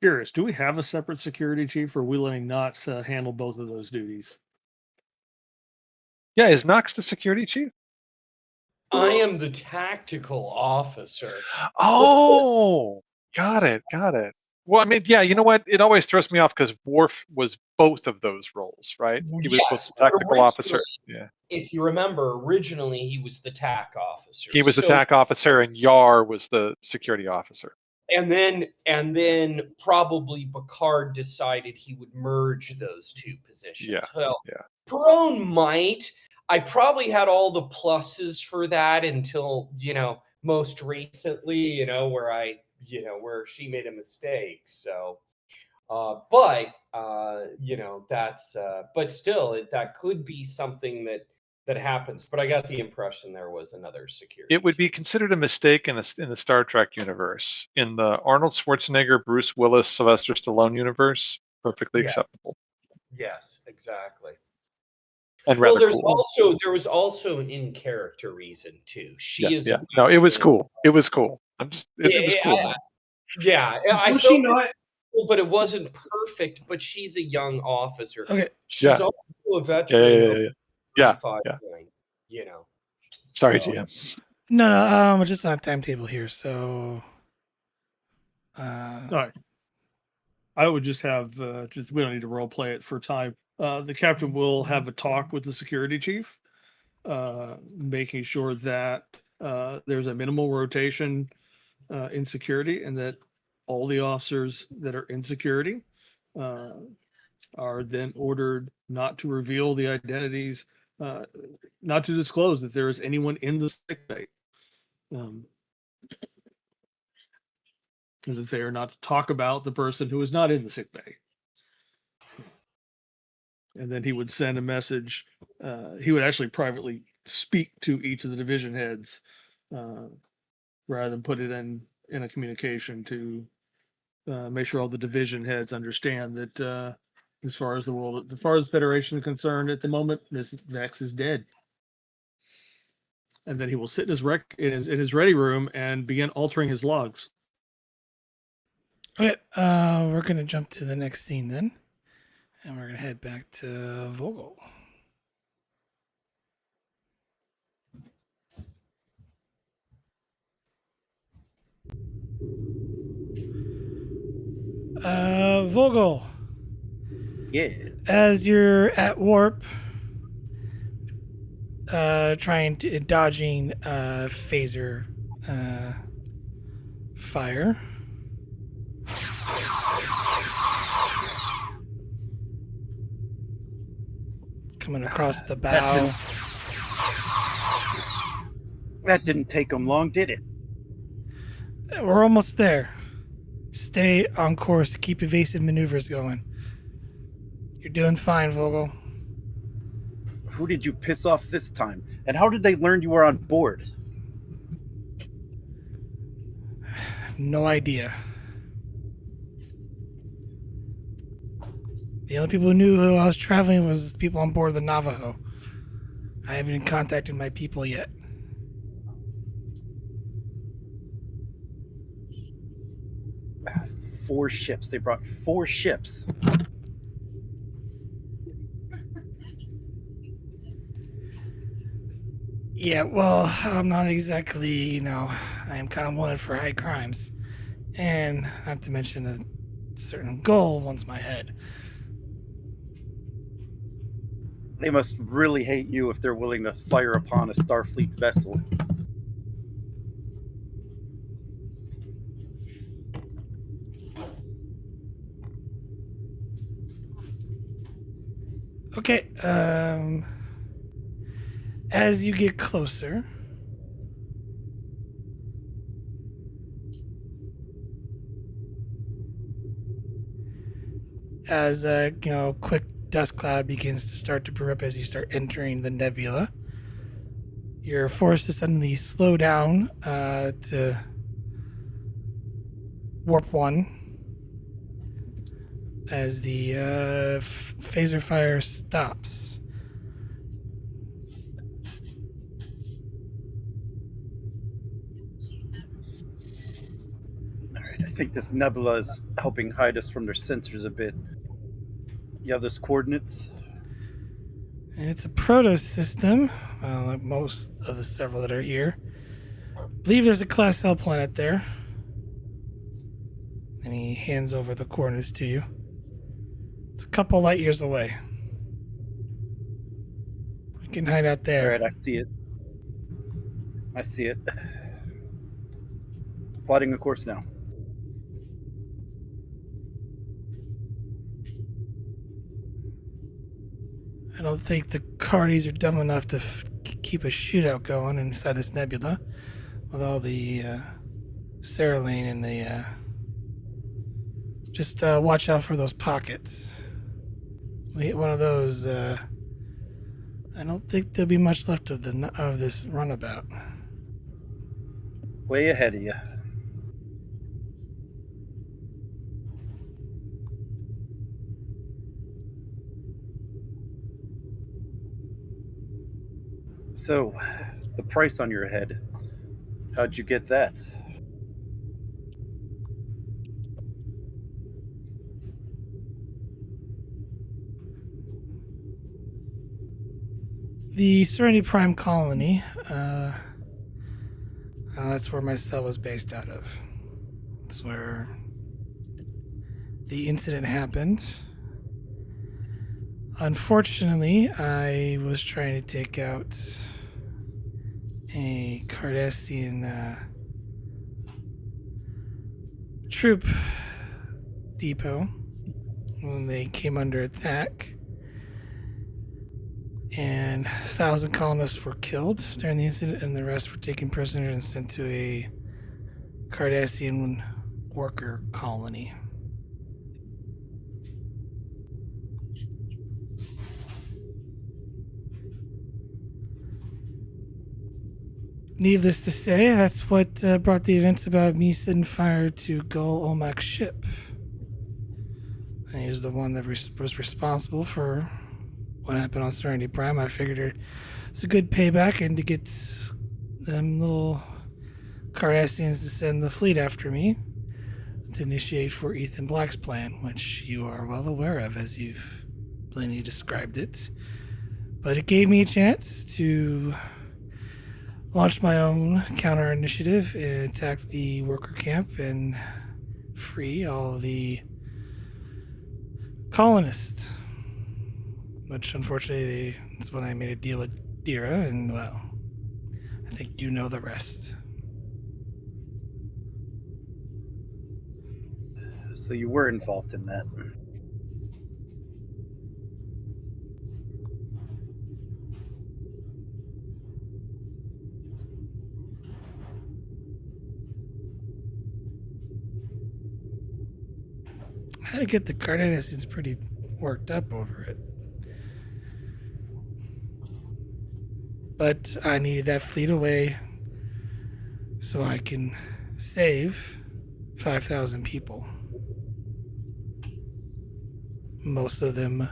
Curious, do we have a separate security chief, or are we letting Knox handle both of those duties? Yeah, is Knox the security chief? I am the tactical officer. Oh, got it. Well, I mean, yeah, you know what? It always throws me off because Worf was both of those roles, right? He was both Yes, the but tactical officer. originally- Yeah, If you remember, originally he was the TAC officer. he was the So- TAC officer, and Yar was the security officer. And then probably Picard decided he would merge those two positions. Yeah, Well, yeah. Perone might. I probably had all the pluses for that until, most recently, where she made a mistake. So, but still, that could be something that happens. But I got the impression there was another security. It would be considered a mistake in the Star Trek universe. In the Arnold Schwarzenegger, Bruce Willis, Sylvester Stallone universe, perfectly acceptable. Yes, exactly. And rather Well, cool. there was also an in-character reason too. No, it was cool. It was cool. It was cool, man. I Was felt she not? cool, but it wasn't perfect. But she's a young officer. Okay. She's Yeah. also a veteran. Yeah. 35, Sorry, So- GM. No, we're just on a timetable here, so. All right. I would just have we don't need to role play it for time. The captain will have a talk with the security chief, making sure that there's a minimal rotation in security, and that all the officers that are in security are then ordered not to reveal the identities, not to disclose that there is anyone in the sick bay. And that they are not to talk about the person who is not in the sick bay. And then he would send a message. He would actually privately speak to each of the division heads, rather than put it in a communication to make sure all the division heads understand that as far as the Federation is concerned at the moment, Ms. Vex is dead. And then he will sit in his ready room and begin altering his logs. Okay, we're gonna jump to the next scene then, and we're gonna head back to Vogel. Vogel, Yeah. as you're at warp, dodging phaser fire. Coming across the bow. That didn't take them long, did it? We're almost there. Stay on course. Keep evasive maneuvers going. You're doing fine, Vogel. Who did you piss off this time? And how did they learn you were on board? No idea. The only people who knew who I was traveling was people on board the Navajo. I haven't even contacted my people yet. Four ships. They brought 4 ships. Yeah, well, I'm not exactly, I am kind of wanted for high crimes. And not to mention a certain goal wants my head. They must really hate you if they're willing to fire upon a Starfleet vessel. Okay, as you get closer, as quick dust cloud begins to start to brew up as you start entering the nebula, you're forced to suddenly slow down to warp 1 as the phaser fire stops. Alright, I think this nebula is helping hide us from their sensors a bit. You have those coordinates? It's a proto system, like most of the several that are here. I believe there's a Class L planet there. And he hands over the coordinates to you. It's a couple light years away. You can hide out there. Alright, I see it. I see it. Plotting a course now. I don't think the Cardis are dumb enough to keep a shootout going inside this nebula with all the Cerulane and the. Just watch out for those pockets. We hit one of those. I don't think there'll be much left of this runabout. Way ahead of you. So, the price on your head. How'd you get that? The Serenity Prime colony. That's where my cell was based out of. That's where the incident happened. Unfortunately, I was trying to take out a Cardassian troop depot when they came under attack. And 1,000 colonists were killed during the incident, and the rest were taken prisoners and sent to a Cardassian worker colony. Needless to say, that's what brought the events about me setting fire to Gul Omak's ship. And he was the one that was responsible for what happened on Serenity Prime. I figured it's a good payback and to get them little Cardassians to send the fleet after me to initiate for Ethan Black's plan, which you are well aware of as you've plainly described it. But it gave me a chance to launch my own counter initiative and attack the worker camp and free all the colonists. Which, unfortunately, is when I made a deal with Dira, and, well, I think you know the rest. So you were involved in that. I had to get the Cardassians pretty worked up over it. But I needed that fleet away so I can save 5,000 people. Most of them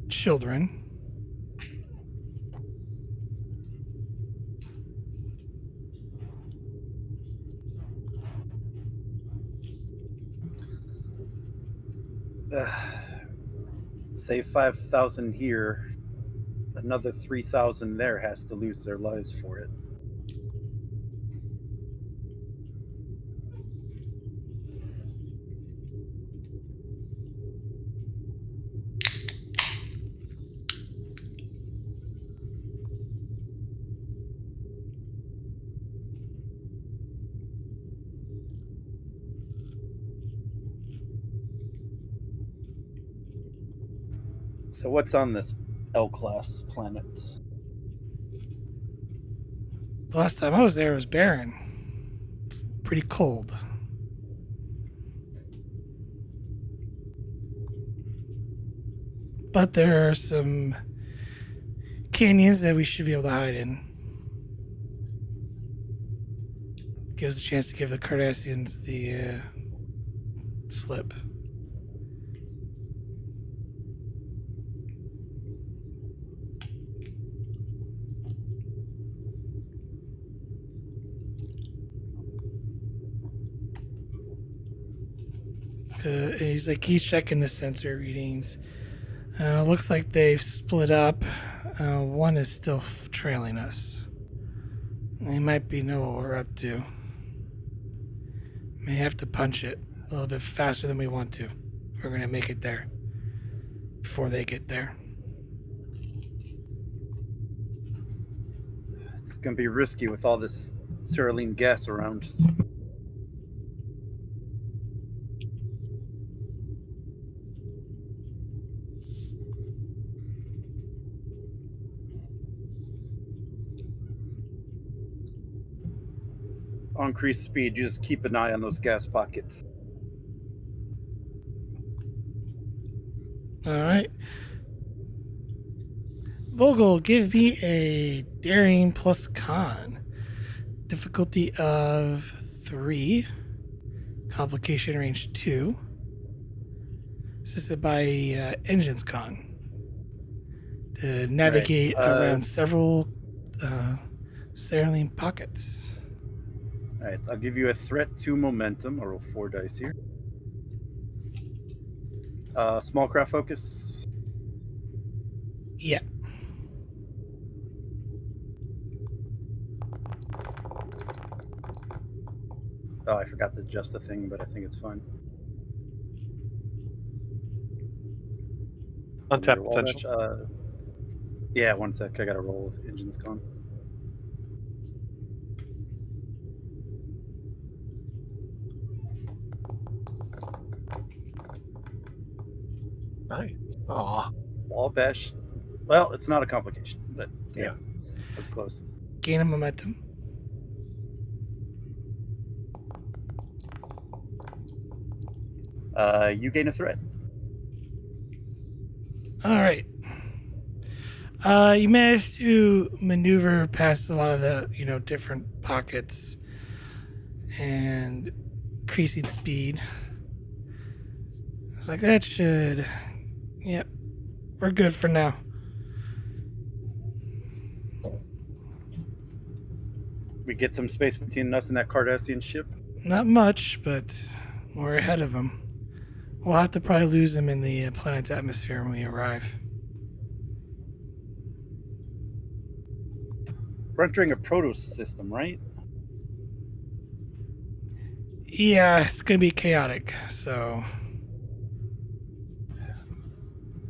children. Save 5,000 here. Another 3,000 there has to lose their lives for it. So what's on this L-class planet? The last time I was there, it was barren. It's pretty cold. But there are some canyons that we should be able to hide in. Gives a chance to give the Cardassians the slip. He's checking the sensor readings. Looks like they've split up. One is still trailing us. They might know what we're up to. May have to punch it a little bit faster than we want to. We're gonna make it there before they get there. It's gonna be risky with all this cerylene gas around. On increased speed, you just keep an eye on those gas pockets. All right. Vogel, give me a daring plus con. Difficulty of 3. Complication range 2. Assisted by engines con. To navigate around several cerylene pockets. All right, I'll give you a threat to momentum. I'll roll 4 dice here. Small craft focus. Yeah. Oh, I forgot to adjust the thing, but I think it's fine. Untap Wall potential. dash, yeah, one sec. I got to roll engines con. Nice. Aw. Wall bash. Well, it's not a complication, but yeah, that's close. Gain a momentum. You gain a threat. All right. You managed to maneuver past a lot of the, different pockets and increasing speed. It's like that should, yep, we're good for now. We get some space between us and that Cardassian ship. Not much, but We're ahead of them. We'll have to probably lose them in the planet's atmosphere when we arrive. We're entering a proto system, right? Yeah, it's going to be chaotic, so...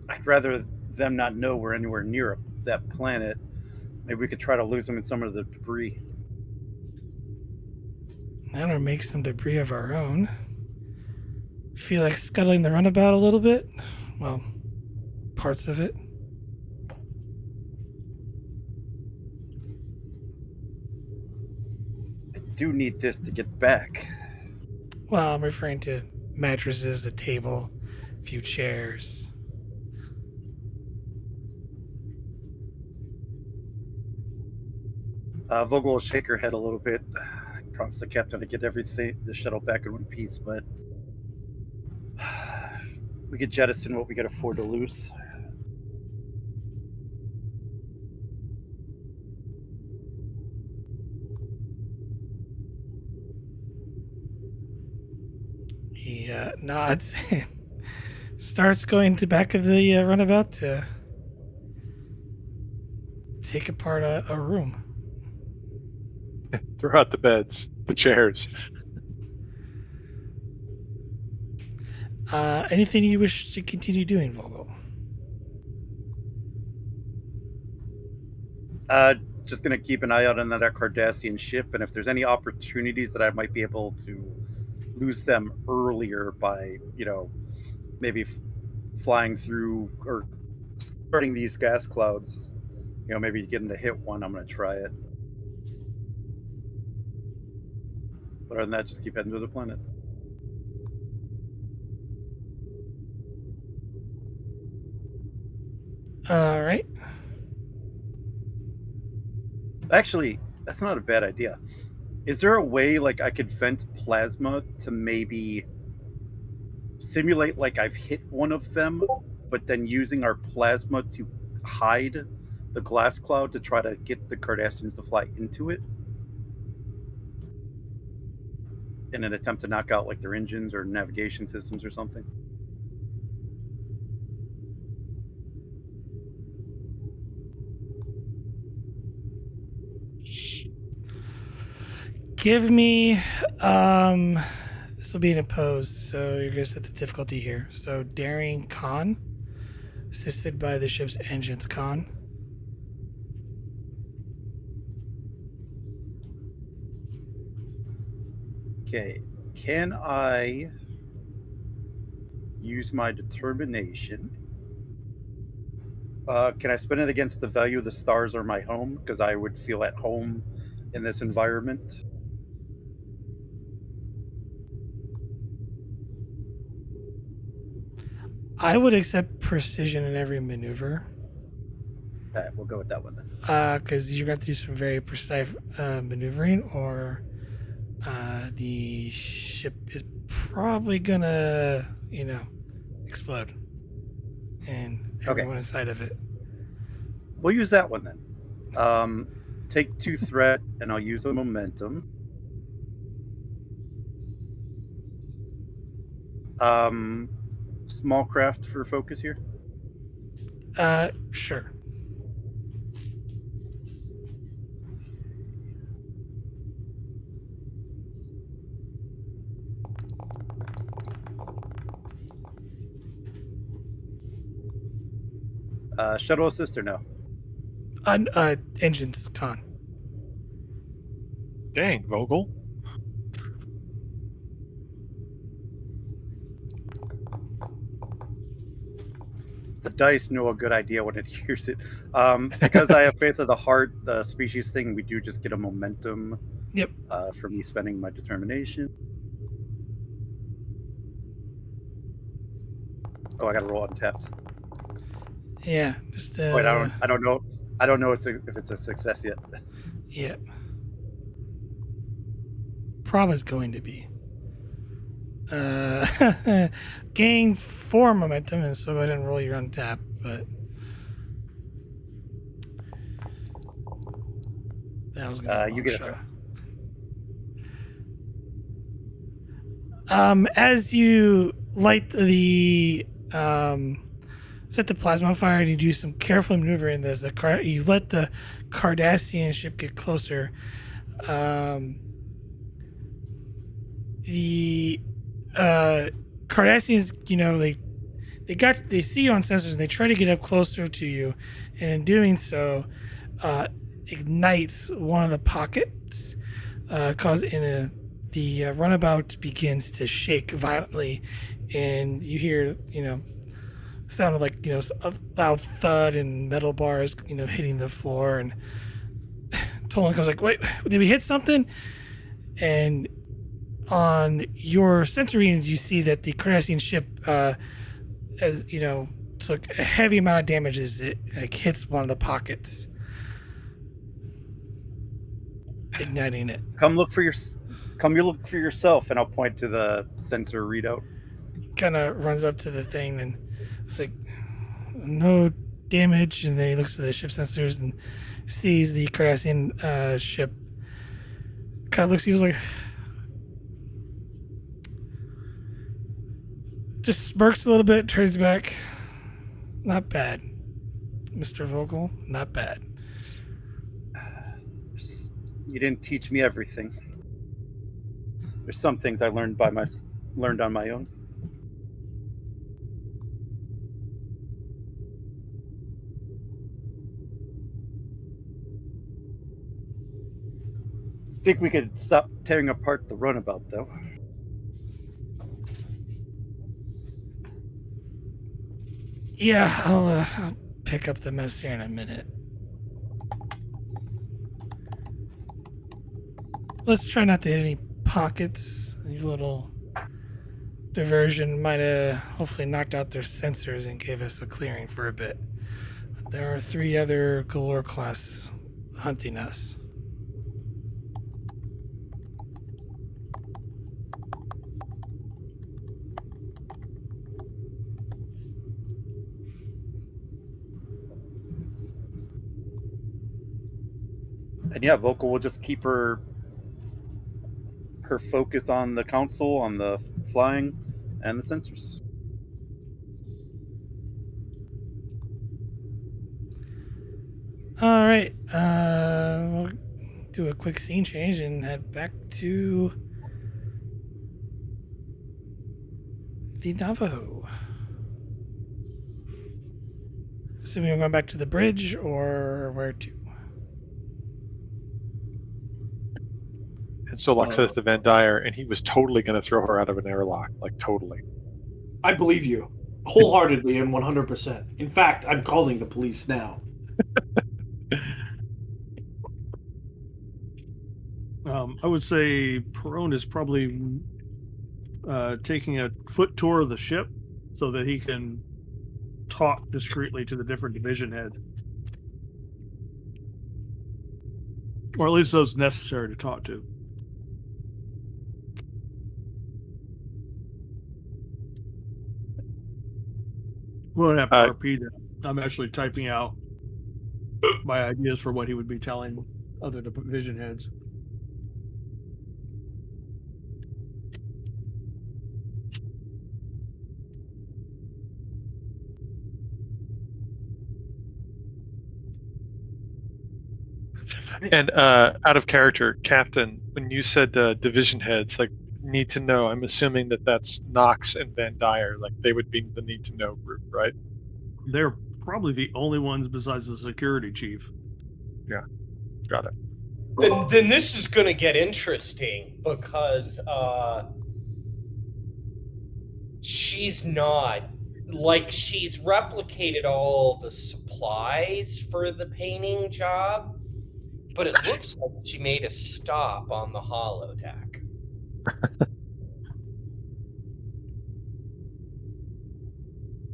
I'd rather them not know we're anywhere near that planet. Maybe we could try to lose them in some of the debris. That'll make some debris of our own. Feel like scuttling the runabout a little bit? Well, parts of it. I do need this to get back. Well, I'm referring to mattresses, a table, a few chairs. Vogel will shake her head a little bit. I promised the captain to get the shuttle back in one piece, but we could jettison what we could afford to lose. He nods and starts going to back of the runabout to take apart a room. Throw out the beds, the chairs. Anything you wish to continue doing, Vogel? Just going to keep an eye out on that Cardassian ship, and if there's any opportunities that I might be able to lose them earlier by, maybe flying through or starting these gas clouds, maybe getting to hit one, I'm going to try it. But other than that, just keep heading to the planet. All right. Actually, that's not a bad idea. Is there a way I could vent plasma to maybe simulate I've hit one of them, but then using our plasma to hide the glass cloud to try to get the Cardassians to fly into it in an attempt to knock out their engines or navigation systems or something? Give me this will be an opposed, so you're gonna set the difficulty here. So daring con, assisted by the ship's engines con. Okay, can I use my determination? Can I spend it against the value of the stars or my home? Because I would feel at home in this environment. I would accept precision in every maneuver. All right, we'll go with that one then. Because you're going to have to do some very precise maneuvering, or the ship is probably gonna, explode, and everyone inside of it. We'll use that one then. Take 2 threat, and I'll use a momentum. Small craft for focus here. Sure. Shuttle assist or no? Engines con. Dang, Vogel. The dice know a good idea when it hears it. Because I have faith of the heart, the species thing, we do just get a momentum. Yep. For me spending my determination. Oh, I got to roll untapped. Yeah. Just Wait, I don't know. I don't know if it's a success yet. Yeah. Probably going to be. Gain 4 momentum, and so go ahead and roll your untap, but that was gonna you get a As you light the set the plasma on fire and you do some careful maneuvering, you let the Cardassian ship get closer. The Cardassians, they see you on sensors and they try to get up closer to you, and in doing so, ignites one of the pockets, the runabout begins to shake violently, and you hear sound of a loud thud and metal bars hitting the floor, and Tolin comes like, wait, did we hit something? And on your sensor readings, you see that the Cardassian ship, took a heavy amount of damage as it hits one of the pockets, igniting it. Come look for yourself, and I'll point to the sensor readout. Kind of runs up to the thing, and it's like no damage. And then he looks at the ship sensors and sees the Cardassian ship. Kind of looks. He was like, just smirks a little bit, turns back. Not bad, Mr. Vogel. Not bad. You didn't teach me everything. There's some things I learned on my own. Think we could stop tearing apart the runabout, though. Yeah, I'll pick up the mess here in a minute. Let's try not to hit any pockets. A little diversion might have hopefully knocked out their sensors and gave us a clearing for a bit. There are 3 other Galore class hunting us. And yeah, Vogel will just keep her focus on the console, on the flying, and the sensors. All right, we'll do a quick scene change and head back to the Navajo. Assuming we're going back to the bridge, or where to? And Solak says to Van Dyer, and he was totally going to throw her out of an airlock, like totally. I believe you wholeheartedly and 100%. In fact, I'm calling the police now. I would say Perone is probably taking a foot tour of the ship so that he can talk discreetly to the different division heads. Or at least those necessary to talk to. We won't have to repeat that. I'm actually typing out my ideas for what he would be telling other division heads. And out of character, Captain, when you said division heads, like need to know, I'm assuming that's Knox and Van Dyer, like they would be the need to know group, right? They're probably the only ones besides the security chief. Yeah, got it. Then this is going to get interesting because she's replicated all the supplies for the painting job, but it looks like she made a stop on the holodeck.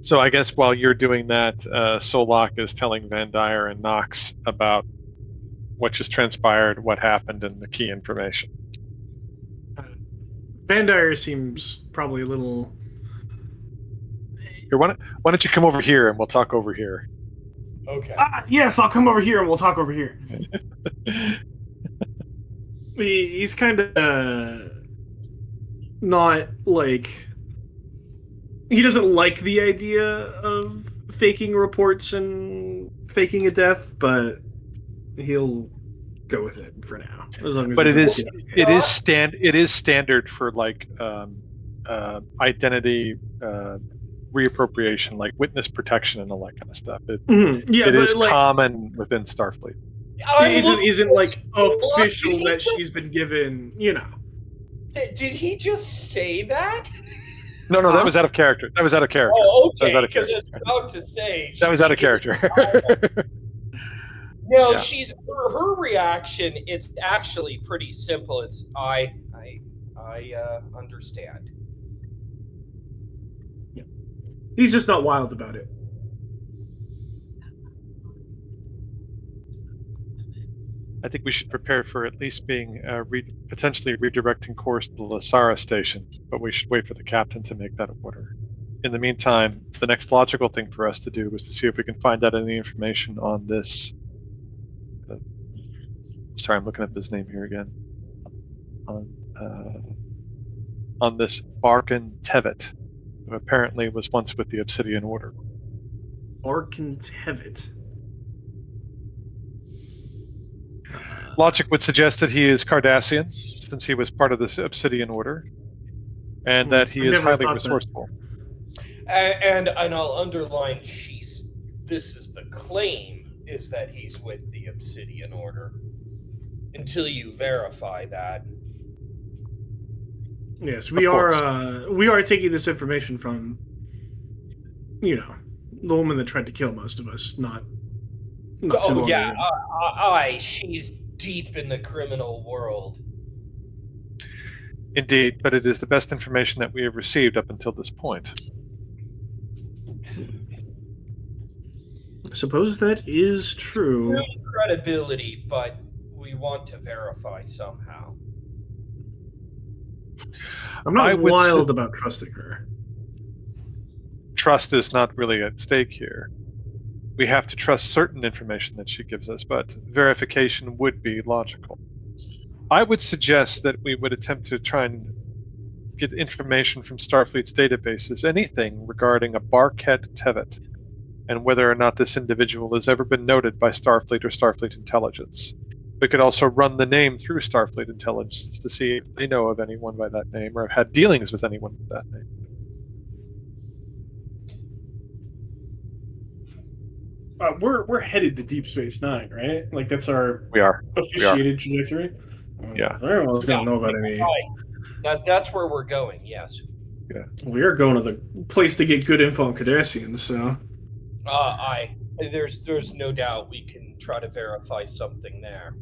So I guess while you're doing that, Solak is telling Van Dyer and Knox about what just transpired, what happened, and the key information. Van Dyer seems probably a little... Here, why don't you come over here and we'll talk over here? Okay. Yes, I'll come over here and we'll talk over here. He's kind of not like he doesn't like the idea of faking reports and faking a death, but he'll go with it for now. As long as But he it doesn't is get it is standard for like identity reappropriation, like witness protection and all that kind of stuff. Yeah, It but is like common within Starfleet. it just isn't like Did official he that just- she's been given, you know. Did he just say that? No, Huh? that was out of character. That was out of character. Oh, That was okay. out of Because I was character. about to say That was out of character. No, Yeah. she's her reaction. It's actually pretty simple. It's I understand. He's just not wild about it. I think we should prepare for at least being potentially redirecting course to the Lasara station, but we should wait for the captain to make that order. In the meantime, the next logical thing for us to do was to see if we can find out any information on this. Sorry, I'm looking up his name here again. On this Barkin Tevet, who apparently was once with the Obsidian Order. Arkentevet. Logic would suggest that he is Cardassian, since he was part of this Obsidian Order, and that he I is never highly thought that. resourceful. And I'll underline this is the claim is that he's with the Obsidian Order. Until you verify that. Yes, Of we course. we are taking this information from, you know, the woman that tried to kill most of us. Not too long ago. She's deep in the criminal world. Indeed, but it is the best information that we have received up until this point. I suppose that is true. Good credibility, but we want to verify somehow. I'm I not would wild about trusting her. Trust is not really at stake here. We have to trust certain information that she gives us, but verification would be logical. I would suggest that we would attempt to try and get information from Starfleet's databases, anything regarding a Barket Tevet, and whether or not this individual has ever been noted by Starfleet or Starfleet intelligence. We could also run the name through Starfleet intelligence to see if they know of anyone by that name or have had dealings with anyone with that name. We're headed to Deep Space Nine, right? Like that's our We are. officiated trajectory. Yeah. Everyone's gonna know about any. That's where we're going. Yes. We are going to the place to get good info on Cardassians, so There's no doubt we can try to verify something there.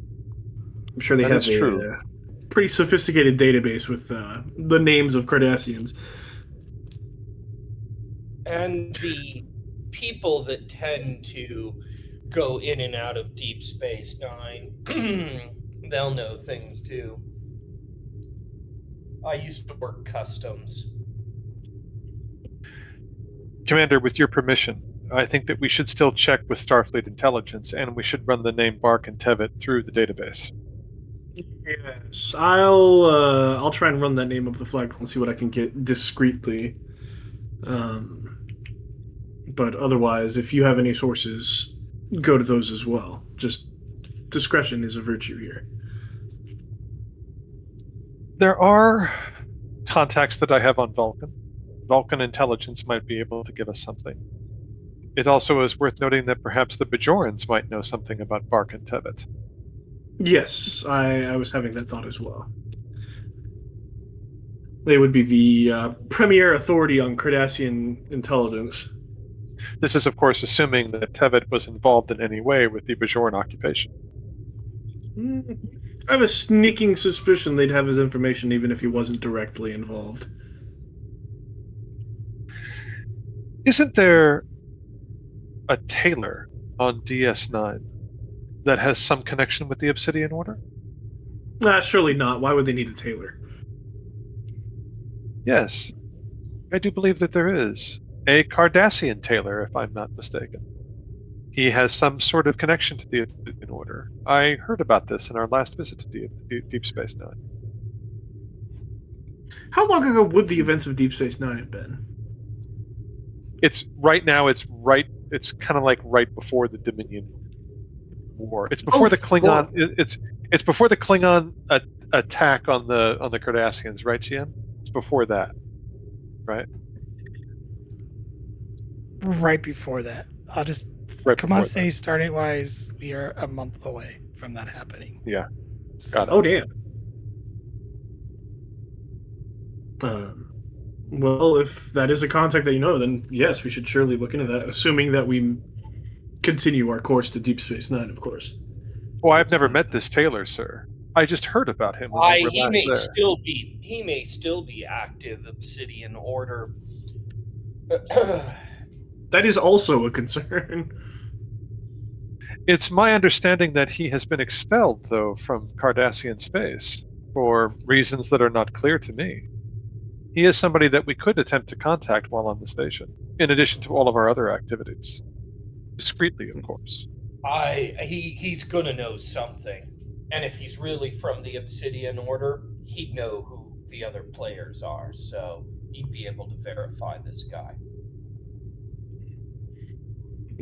I'm sure they That have is a true. pretty sophisticated database with the names of Cardassians. And the people that tend to go in and out of Deep Space Nine, they'll know things too. I used to work customs. Commander, with your permission, I think that we should still check with Starfleet intelligence, and we should run the name Bark and Tevet through the database. Yes, I'll try and run that name up the flagpole and see what I can get discreetly. But otherwise, if you have any sources, go to those as well. Just discretion is a virtue here. There are contacts that I have on Vulcan. Vulcan intelligence might be able to give us something. It also is worth noting that perhaps the Bajorans might know something about Bark and Tevet. Yes, I was having that thought as well. They would be the premier authority on Cardassian intelligence. This is, of course, assuming that Tevet was involved in any way with the Bajoran occupation. I have a sneaking suspicion they'd have his information even if he wasn't directly involved. Isn't there a Taylor on DS9 that has some connection with the Obsidian Order? Surely not. Why would they need a tailor? Yes, I do believe that there is. A Cardassian Taylor, if I'm not mistaken. He has some sort of connection to the Obsidian Order. I heard about this in our last visit to Deep Space Nine. How long ago would the events of Deep Space Nine have been? It's right now. It's right. It's kind of like right before the Dominion War. It's before the Klingon. It's before the Klingon attack on the Cardassians, right, Gian? It's before that, right? Right before that. I'll just Right come on, before say start date wise, we are a month away from that happening. Yeah. So, Got it. Oh, damn. Well, if that is a contact that you know, then yes, we should surely look into that, assuming that we continue our course to Deep Space Nine, of course. Well, I've never met this Taylor, sir. I just heard about him when we were He last may there. still be active Obsidian Order. That is also a concern. It's my understanding that he has been expelled, though, from Cardassian space for reasons that are not clear to me. He is somebody that we could attempt to contact while on the station, in addition to all of our other activities. Discreetly, of course. He's gonna know something. And if he's really from the Obsidian Order, he'd know who the other players are, so he'd be able to verify this guy.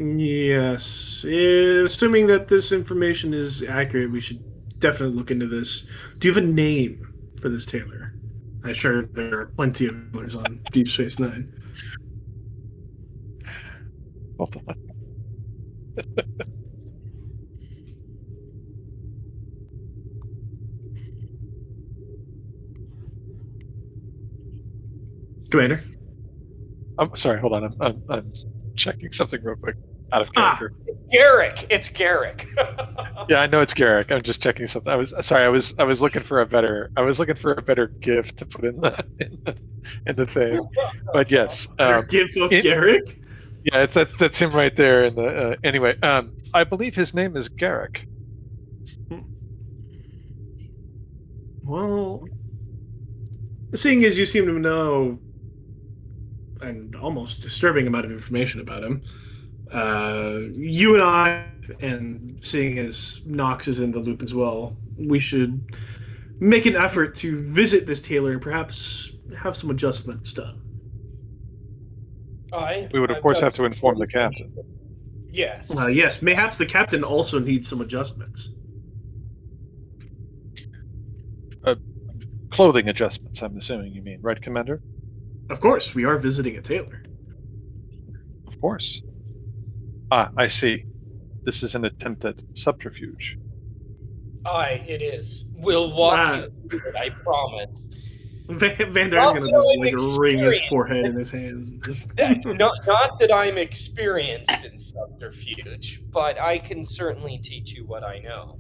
Yes. Assuming that this information is accurate, we should definitely look into this. Do you have a name for this Taylor? I'm sure there are plenty of Taylors on Deep Space Nine. Hold on. Commander? I'm sorry, hold on. I'm checking something real quick. Out of character. Garrick! It's Garrick. Yeah, I know it's Garrick. I'm just checking something. I was looking for a better gift to put in the thing. But yes, GIF of Garrick? yeah, that's him right there. In the anyway, I believe his name is Garrick. Well, seeing as you seem to know an almost disturbing amount of information about him, you and I, and seeing as Knox is in the loop as well, we should make an effort to visit this Taylor and perhaps have some adjustments done. We would, of course, have to inform the captain. Yes. Yes, mayhaps the captain also needs some adjustments. Clothing adjustments, I'm assuming you mean, right, Commander? Of course, we are visiting a tailor. Of course. Ah, I see. This is an attempt at subterfuge. Aye, it is. We'll walk you through it, I promise. Vander's gonna just like wring his forehead in his hands. And just... not that I'm experienced in subterfuge, but I can certainly teach you what I know.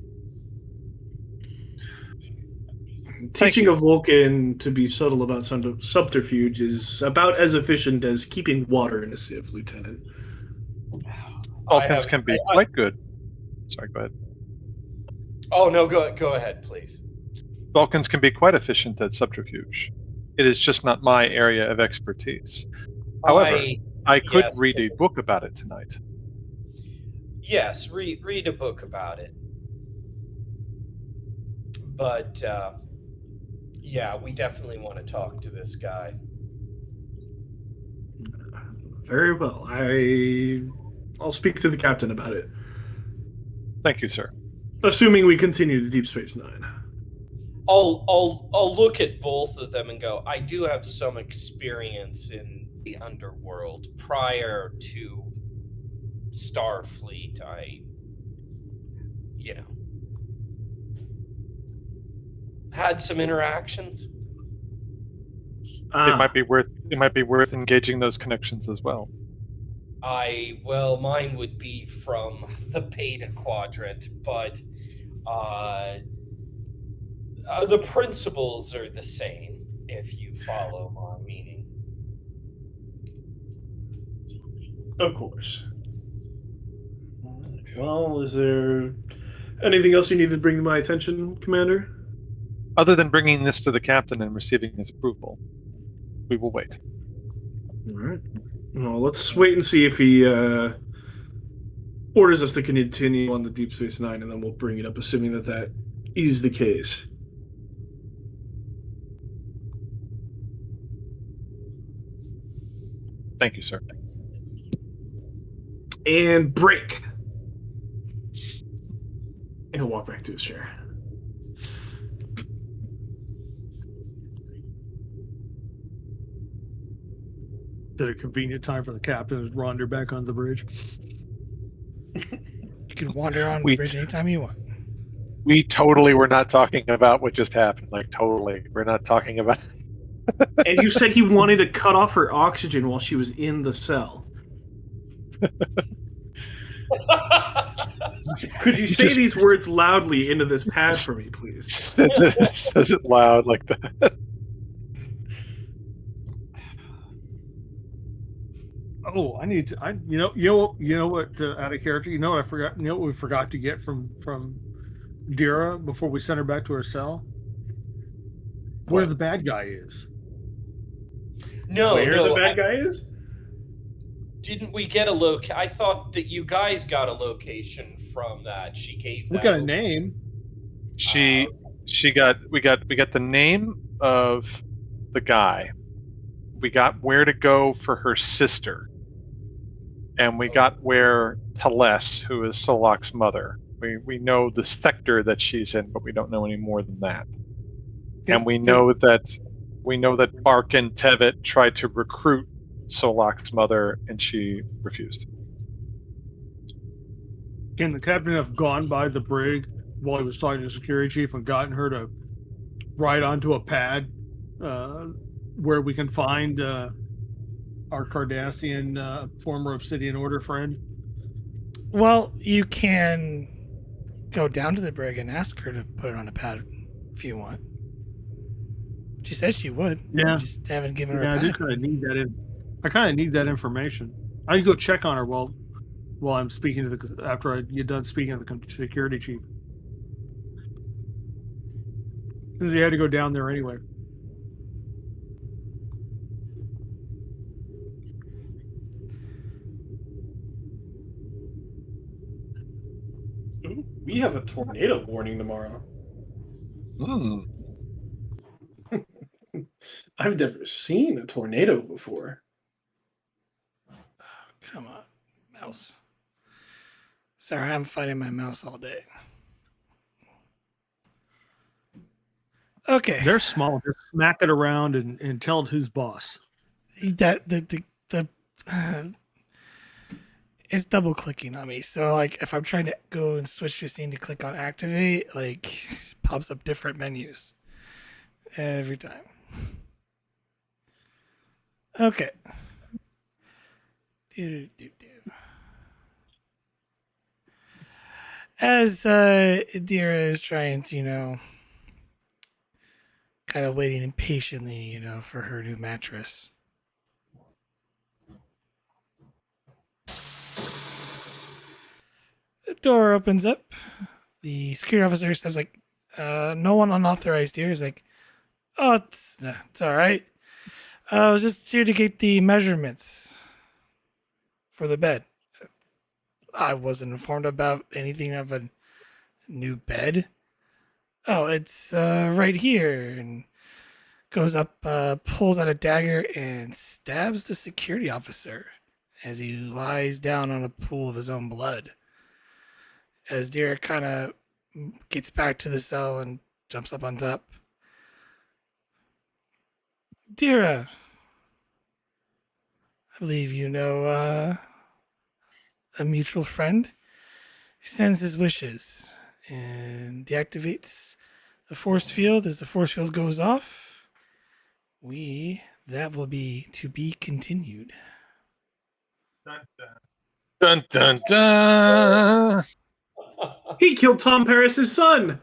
Teaching a Vulcan to be subtle about subterfuge is about as efficient as keeping water in a sieve, Lieutenant. Vulcans can be quite good. Sorry, go ahead. Oh, no, go ahead, please. Vulcans can be quite efficient at subterfuge. It is just not my area of expertise. However, I could read a book about it tonight. Yes, read a book about it. But, yeah, we definitely want to talk to this guy. Very well. I'll speak to the captain about it. Thank you, sir. Assuming we continue to Deep Space Nine. I'll look at both of them and go, I do have some experience in the underworld. Prior to Starfleet, I had some interactions. It might be worth engaging those connections as well. Mine would be from the Beta Quadrant, but the principles are the same, if you follow my meaning. Of course. Well, is there anything else you need to bring to my attention, Commander? Other than bringing this to the captain and receiving his approval, we will wait. All right. Well, let's wait and see if he orders us to continue on the Deep Space Nine, and then we'll bring it up, assuming that is the case. Thank you, sir. And break. And he'll walk back to his chair. Is it a convenient time for the captain to wander back on the bridge? You can wander on the We- bridge anytime you want. We totally were not talking about what just happened. Like, totally. We're not talking about. And you said he wanted to cut off her oxygen while she was in the cell. Could you say Just- these words loudly into this pad for me, please? Says it loud like that. Oh, I need to. You know what? Out of character, you know what I forgot. You know what we forgot to get from Dira before we sent her back to her cell. Where What? the bad guy is. No, Where no. the bad guy is? Didn't we get a loc? I thought that you guys got a location from that. She gave We that got a over. name. We got the name of the guy. We got where to go for her sister. And we got where Teles, who is Solak's mother. We know the sector that she's in, but we don't know any more than that. And we know that Bark and Tevet tried to recruit Solak's mother, and she refused. Can the captain have gone by the brig while he was talking to the security chief and gotten her to ride onto a pad where we can find our Cardassian former Obsidian Order friend? Well, you can go down to the brig and ask her to put it on a pad if you want. She said she would. Yeah. You just haven't given her Yeah, a I do pad. kind of need that. I kind of need that information. I can go check on her while I'm speaking to after I get done speaking to the security chief. Because he had to go down there anyway. Ooh, we have a tornado warning tomorrow. Hmm. I've never seen a tornado before. Come on, mouse. Sorry, I'm fighting my mouse all day. Okay. They're small. Just smack it around and tell it who's boss. That the it's double clicking on me. So like if I'm trying to go and switch to scene to click on activate, like pops up different menus every time. Okay. As Dira is trying to, kind of waiting impatiently, for her new mattress. The door opens up. The security officer says, like, no one unauthorized here. He's like, oh, it's all right. I was just here to get the measurements for the bed. I wasn't informed about anything of a new bed. Oh, it's right here. And goes up, pulls out a dagger, and stabs the security officer as he lies down on a pool of his own blood. As Dira kind of gets back to the cell and jumps up on top. Dira, I believe you know a mutual friend. He sends his wishes and deactivates the force field. As the force field goes off, that will be to be continued. Dun dun dun. He killed Tom Paris's son.